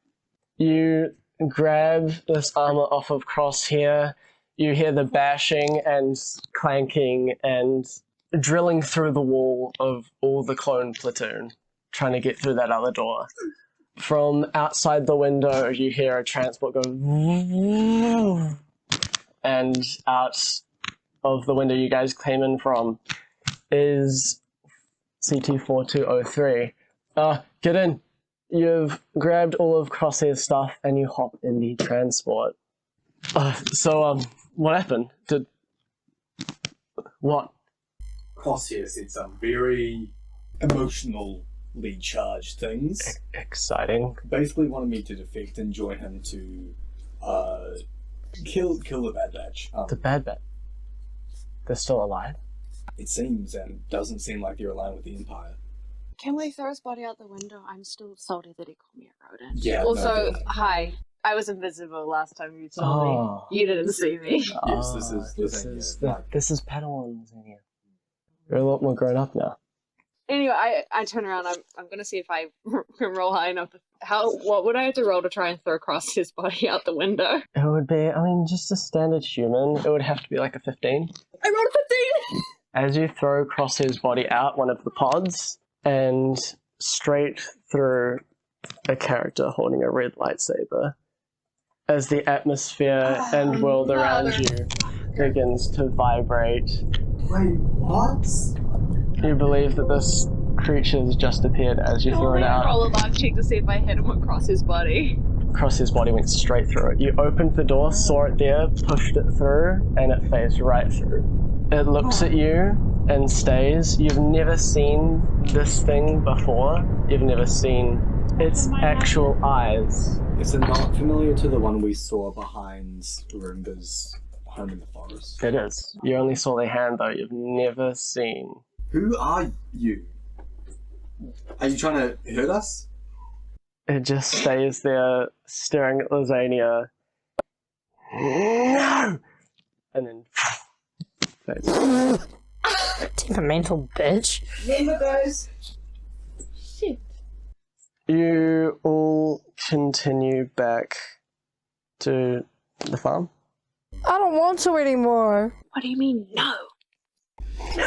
You grab this armor off of Crosshair, you hear the bashing and clanking and drilling through the wall of all the clone platoon, trying to get through that other door. From outside the window, you hear a transport go, and out of the window you guys came in from is CT-4203. Get in. You've grabbed all of Crosshair's stuff and you hop in the transport. What happened? What? Crosshair said some very emotionally charged things. Exciting. Basically wanted me to defect and join him to kill the Bad Batch. The Bad Batch? They're still alive? It seems, and doesn't seem like they're aligned with the Empire. Can we throw his body out the window? I'm still salty that he called me a rodent. Yeah. Also, hi. I was invisible last time you saw me. You didn't see me. Yes, this is Padawans in here. You're a lot more grown up now. Anyway, I turn around. I'm gonna see if I can roll high enough. What would I have to roll to try and throw across his body out the window? It would be, just a standard human. It would have to be like a 15. I rolled a 15. As you throw across his body out one of the pods and straight through a character holding a red lightsaber, as the atmosphere and world around you begins to vibrate. Wait, what? You believe that this creature's just appeared as you threw it out. Roll a luck check to see if I hit him across his body. Across his body, went straight through it. You opened the door, saw it there, pushed it through, and it phased right through. It looks at you and stays. You've never seen this thing before. You've never seen its actual eyes. Is it not familiar to the one we saw behind Roomba's home in the forest? It is. You only saw their hand though, you've never seen. Who are you? Are you trying to hurt us? It just stays there staring at Lazánia. No! And then fades. Temperamental bitch. Never goes. Shit. You all continue back to the farm. I don't want to anymore. What do you mean, no?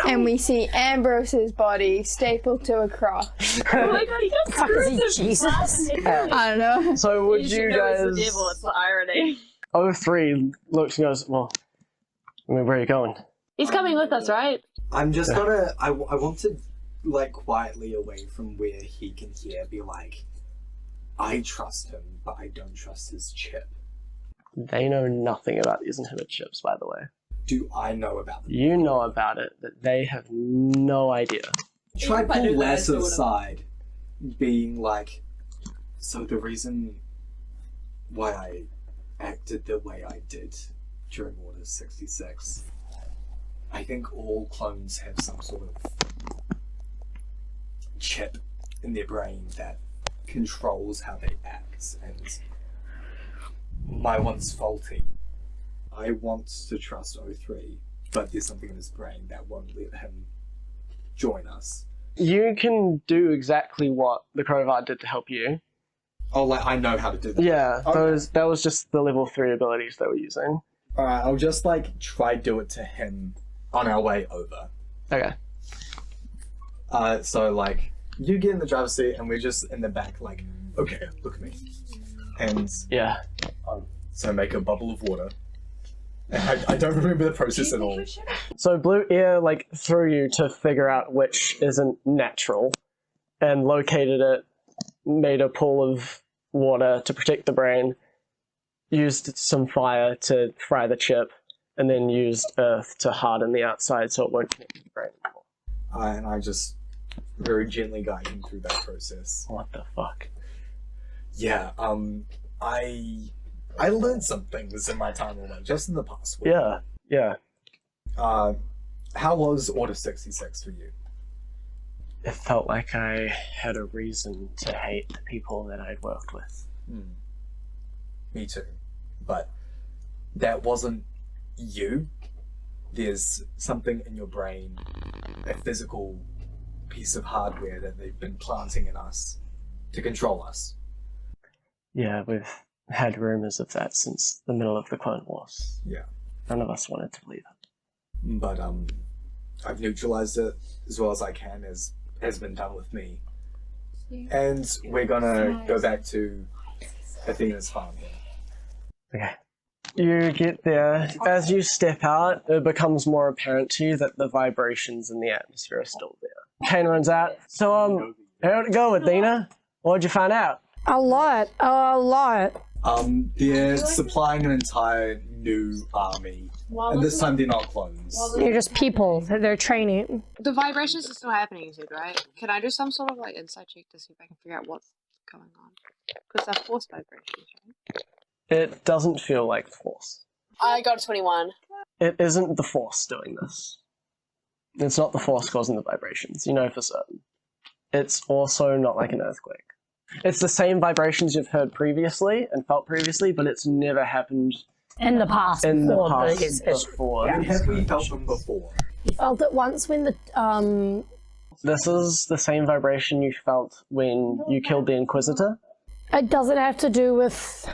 And we see Ambrose's body stapled to a cross. Oh my god, he got Fuck, is he Jesus? I don't know. So would you guys... It's the devil, it's the irony. 03 looks and goes, well, I mean, where are you going? He's coming with us, right? I'm just gonna. I want to, like, quietly away from where he can hear, be like, I trust him, but I don't trust his chip. They know nothing about these inhibit chips, by the way. Do I know about them? You know about it, but they have no idea. Try If I pull knew that, I Les still would've- aside, being like, so the reason why I acted the way I did during Order 66, I think all clones have some sort of chip in their brain that controls how they act, and my one's faulty. I want to trust 03, but there's something in his brain that won't let him join us. You can do exactly what the Crowbar did to help you. Oh, like, I know how to do that. Yeah, Okay. that was just the level 3 abilities they were using. Alright, I'll just, like, try do it to him on our way over. Okay. So, like, you get in the driver's seat and we're just in the back, like, okay, look at me. And Yeah. so make a bubble of water. And I don't remember the process at all. So Blue Ear, like, threw you to figure out which isn't natural, and located it, made a pool of water to protect the brain, used some fire to fry the chip, and then used earth to harden the outside so it won't connect to the brain anymore. And I just very gently guide him through that process. What the fuck? Yeah, I learned some things in my time away, just in the past week. Yeah. How was Order 66 for you? It felt like I had a reason to hate the people that I'd worked with. Me too. But that wasn't you. There's something in your brain, a physical piece of hardware that they've been planting in us to control us. Yeah, we've had rumors of that since the middle of the Clone Wars. Yeah. None of us wanted to believe it. But I've neutralized it as well as I can, as has been done with me. And we're gonna go back to Athena's farm. Okay. You get there. As you step out, it becomes more apparent to you that the vibrations in the atmosphere are still there. Kane runs out. So, how'd it go, Athena? What'd you find out? A lot. They're supplying an entire new army. And this time they're not clones. They're just people. They're training. The vibrations are still happening, you said, right? Can I do some sort of like insight check to see if I can figure out what's going on? Because they're force vibrations, right? It doesn't feel like force. I got a 21. It isn't the force doing this. It's not the force causing the vibrations, you know for certain. It's also not like an earthquake. It's the same vibrations you've heard previously and felt previously, but it's never happened In the past. in the before past these- before. When have we felt them before? You felt it once when the This is the same vibration you felt when you killed the Inquisitor. It doesn't have to do with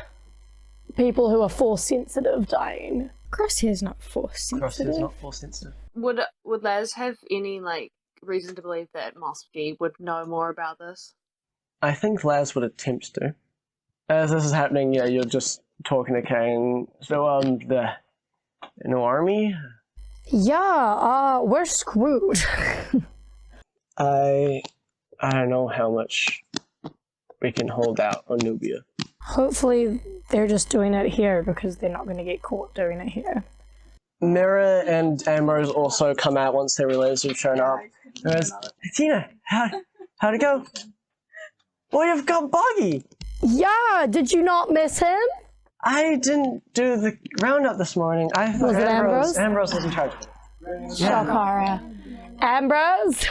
people who are force sensitive dying. Crosshair's not force sensitive. It's not force sensitive. Would Laz have any like reason to believe that Mosp Gi would know more about this? I think Laz would attempt to. As this is happening, yeah, you're just talking to Kane. So, the new army? Yeah, we're screwed. I don't know how much we can hold out on Nubia. Hopefully they're just doing it here because they're not going to get caught doing it here. Mira and Ambrose also come out once they realize you've shown up. Athena, how'd it go? Well, you've got Boggy. Yeah, did you not miss him? I didn't do the roundup this morning. I thought Was it Ambrose? Ambrose was in charge. Shakara. Ambrose?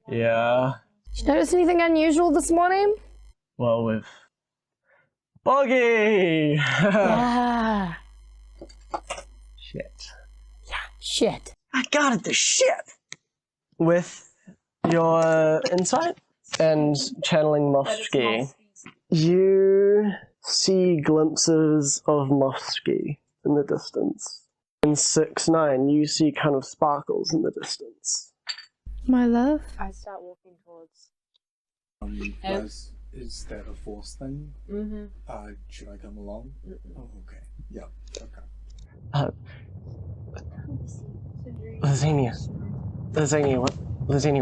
Yeah. Did you notice anything unusual this morning? Well, with Boggy. Yeah. Shit. Shit. I got it. The shit. With your insight and channeling Mosp Gi, you see glimpses of Mosp Gi in the distance. In 6-9, you see kind of sparkles in the distance. My love? I start walking towards. Guys, is that a force thing? Mm-hmm. Should I come along? Oh, okay. Yeah. Okay. Lazánia,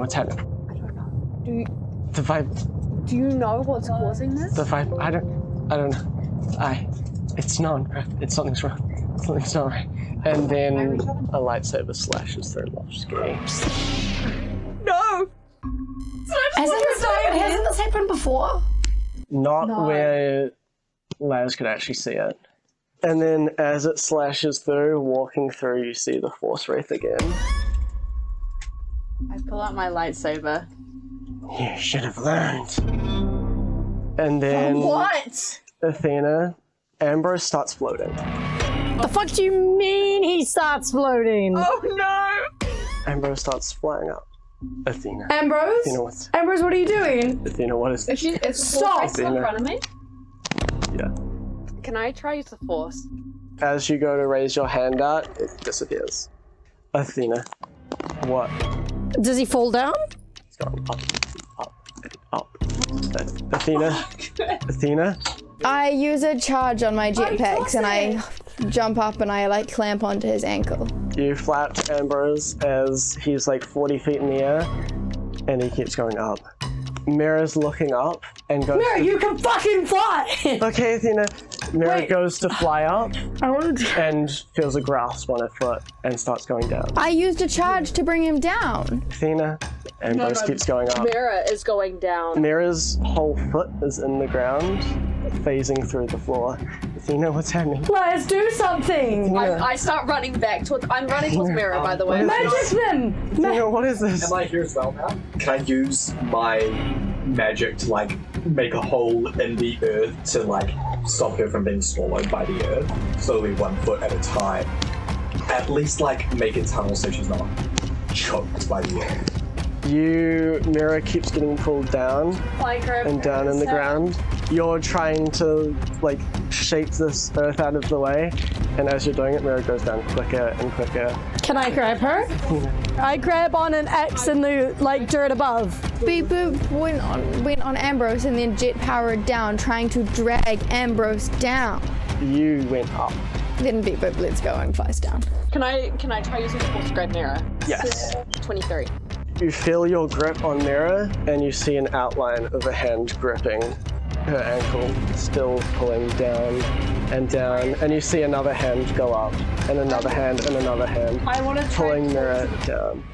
what's happening? I don't know. The vibe. Do you know what's causing this? The vibe. I don't know. It's not. Something's wrong. Something's not right. And then a lightsaber slashes through Mosp Gi. No! Hasn't this happened before? Not where Laz could actually see it. And then as it slashes through, walking through, you see the Force Wraith again. I pull out my lightsaber. You should have learned. And then What? Athena, Ambrose starts floating. The fuck do you mean he starts floating? Oh no! Ambrose starts flying up. Athena. Ambrose? Athena, what's... Ambrose, what are you doing? Athena, what is this? Stop! Is in front of me? Yeah. Can I try use the force? As you go to raise your hand out, it disappears. Athena, what? Does he fall down? It's going up. Athena, Athena. I use a charge on my jetpacks and I jump up and I like clamp onto his ankle. You flapped Ambrose as he's like 40 feet in the air, and he keeps going up. Mira's looking up and goes. Mira, you can fucking fly! Okay, Athena. Mira Wait. goes to fly up I wanted to... and feels a grasp on her foot and starts going down. I used a charge to bring him down. Athena, Ambrose keeps going up. Mira is going down. Mira's whole foot is in the ground, phasing through the floor. Athena, what's happening? Let's do something! I start running back towards. I'm running towards Mira, by the way. Magic them! Athena, what is this? Am I here as well now? Can I use my magic to like make a hole in the earth to like stop her from being swallowed by the earth, slowly 1 foot at a time? At least like make a tunnel so she's not choked by the earth. Mira keeps getting pulled down and down in the ground. You're trying to like shape this earth out of the way, and as you're doing it, Mira goes down quicker and quicker. Can I grab her? I grab on an X in the like dirt above. Beepboop went on Ambrose and then jet powered down, trying to drag Ambrose down. You went up. Then Beepboop lets go and flies down. Can I try using the force to grab Mira? Yes. 23. You feel your grip on Mira, and you see an outline of a hand gripping her ankle, still pulling down, and you see another hand go up, and another hand, and another hand, I want to pulling Mira down.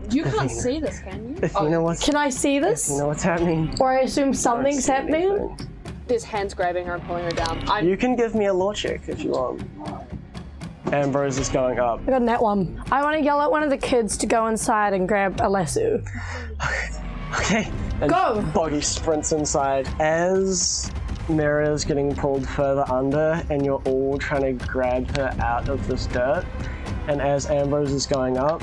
You can't Athena. see this, can you? Athena, what's... Can I see this? Athena, what's happening? Or I assume something's happening? There's hands grabbing her and pulling her down. You can give me a law check if you want. Ambrose is going up. I got a net one. I want to yell at one of the kids to go inside and grab a lasso. Okay. And Go! Boggy sprints inside. As Mira is getting pulled further under, and you're all trying to grab her out of this dirt, and as Ambrose is going up,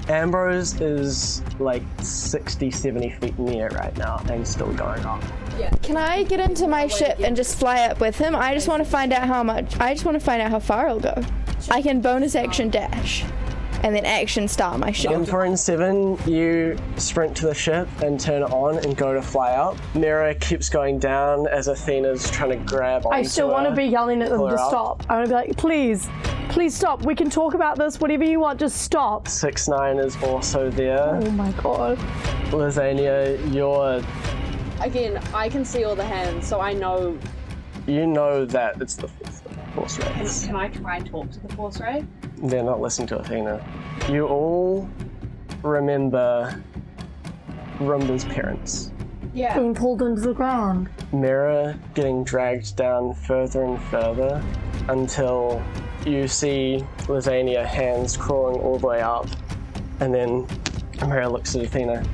Ambrose is like 60, 70 feet in the air right now and still going up. Yeah. Can I get into my ship and just fly up with him? I just want to find out how far I'll go. I can bonus action dash and then action start my ship. In 4 and 7, you sprint to the ship and turn it on and go to fly up. Mira keeps going down as Athena's trying to grab onto I still want to be yelling at them to stop. I want to be like, please stop. We can talk about this, whatever you want, just stop. 6-9 is also there. Oh my god. Lazánia, you're... Again, I can see all the hands, so I know... You know that it's the Force Wraiths. Can I try and talk to the Force Wraith? They're not listening to Athena. You all remember Rumba's parents. being pulled into the ground. Mirror getting dragged down further and further until you see Lazánia hands crawling all the way up, and then Mirror looks at Athena.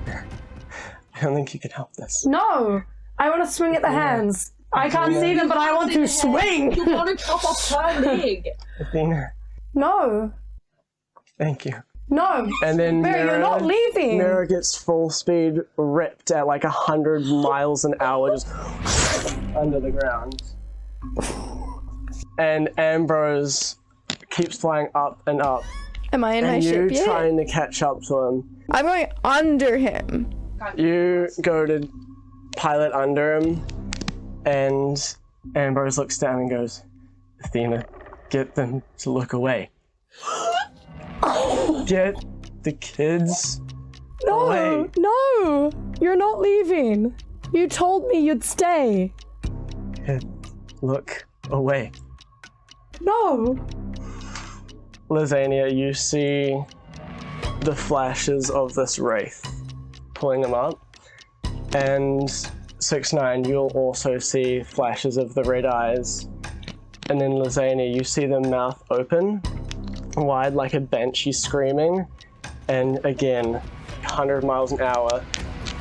I don't think you can help this. No! I want to swing at the hands. I can't see them, but I want to swing! You want to chop off her leg. Athena, No. thank you. No. And then Mirror, you're not leaving. Mirror gets full speed ripped at like 100 miles an hour just under the ground. And Ambrose keeps flying up and up. Am I in my and ship you yet? trying to catch up to him. I'm going under him. You go to pilot under him, and Ambrose looks down and goes, Athena, get them to look away. Get the kids away. No! You're not leaving. You told me you'd stay. Kid, look away. No! Lazánia, you see the flashes of this wraith pulling them up, and 6ix9ine, you'll also see flashes of the red eyes, and then Lazánia, you see the mouth open wide like a banshee screaming, and again 100 miles an hour,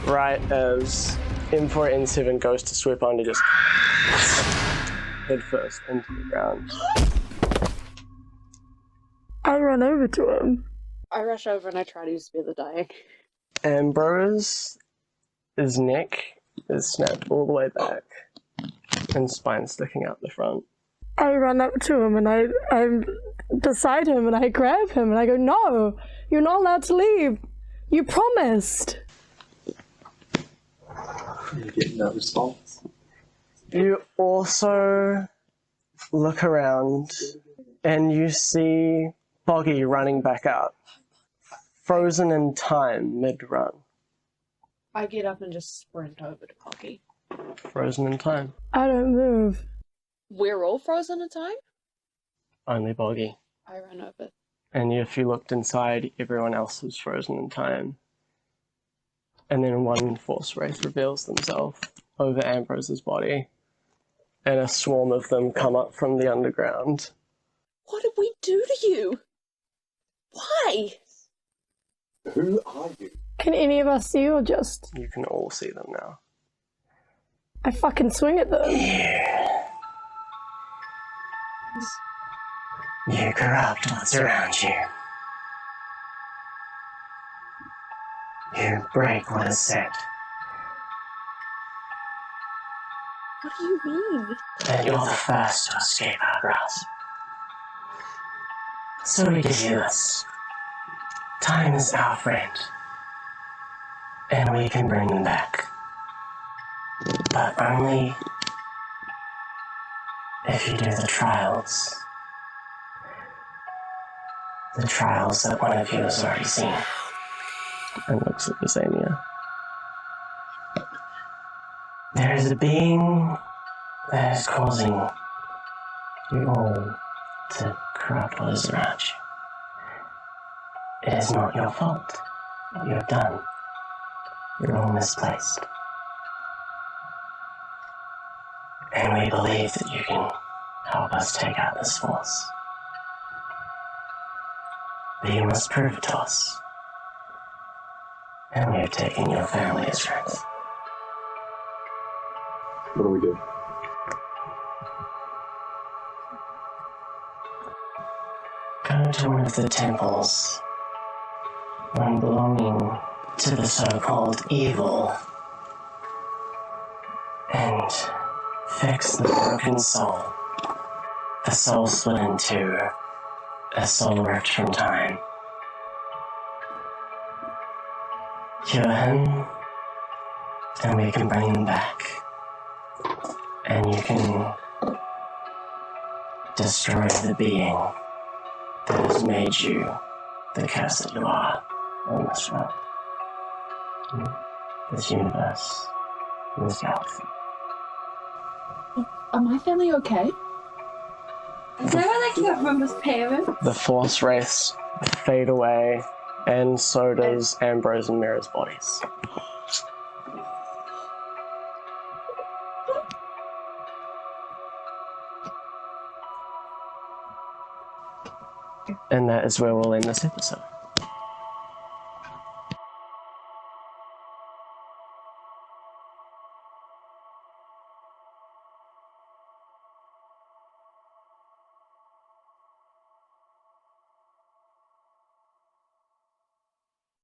right as M4 N7 goes to swoop on to just head first into the ground. I run over to him. I rush over and I try to spear the dying. Ambrose's neck is snapped all the way back and spine sticking out the front. I run up to him and I'm beside him and I grab him and I go, no, you're not allowed to leave. You promised. You get no response. You also look around and you see Boggy running back up, frozen in time mid-run. I get up and just sprint over to Pocky. Frozen in time. I don't move. We're all frozen in time? Only Boggy. I run over. And if you looked inside, everyone else was frozen in time. And then one Force Wraith reveals themselves over Ambrose's body, and a swarm of them come up from the underground. What did we do to you? Why? Who are you? Can any of us see or just... You can all see them now. I fucking swing at them. You corrupt what's around you. You break what is said. What do you mean? And you're the first to escape our grasp. So we give you this. Time is our friend. And we can bring them back. But only if you do the trials. The trials that one of you has already seen. And looks at Lazánia. There is a being that is causing you all to corrupt what is around you. It is not your fault what you have done. You're all misplaced. And we believe that you can help us take out this force. But you must prove it to us. And we have taken your family as friends. What do we do? Go to one of the temples, one belonging to the so-called evil, and fix the broken soul. The soul split into a soul ripped from time. Cure him, and we can bring him back. And you can destroy the being that has made you the curse that you are on this world, this universe, in this galaxy. Are my family okay? Is there like that from his parents? The Force Wraiths fade away, and so does Ambrose and Mira's bodies. And that is where we'll end this episode.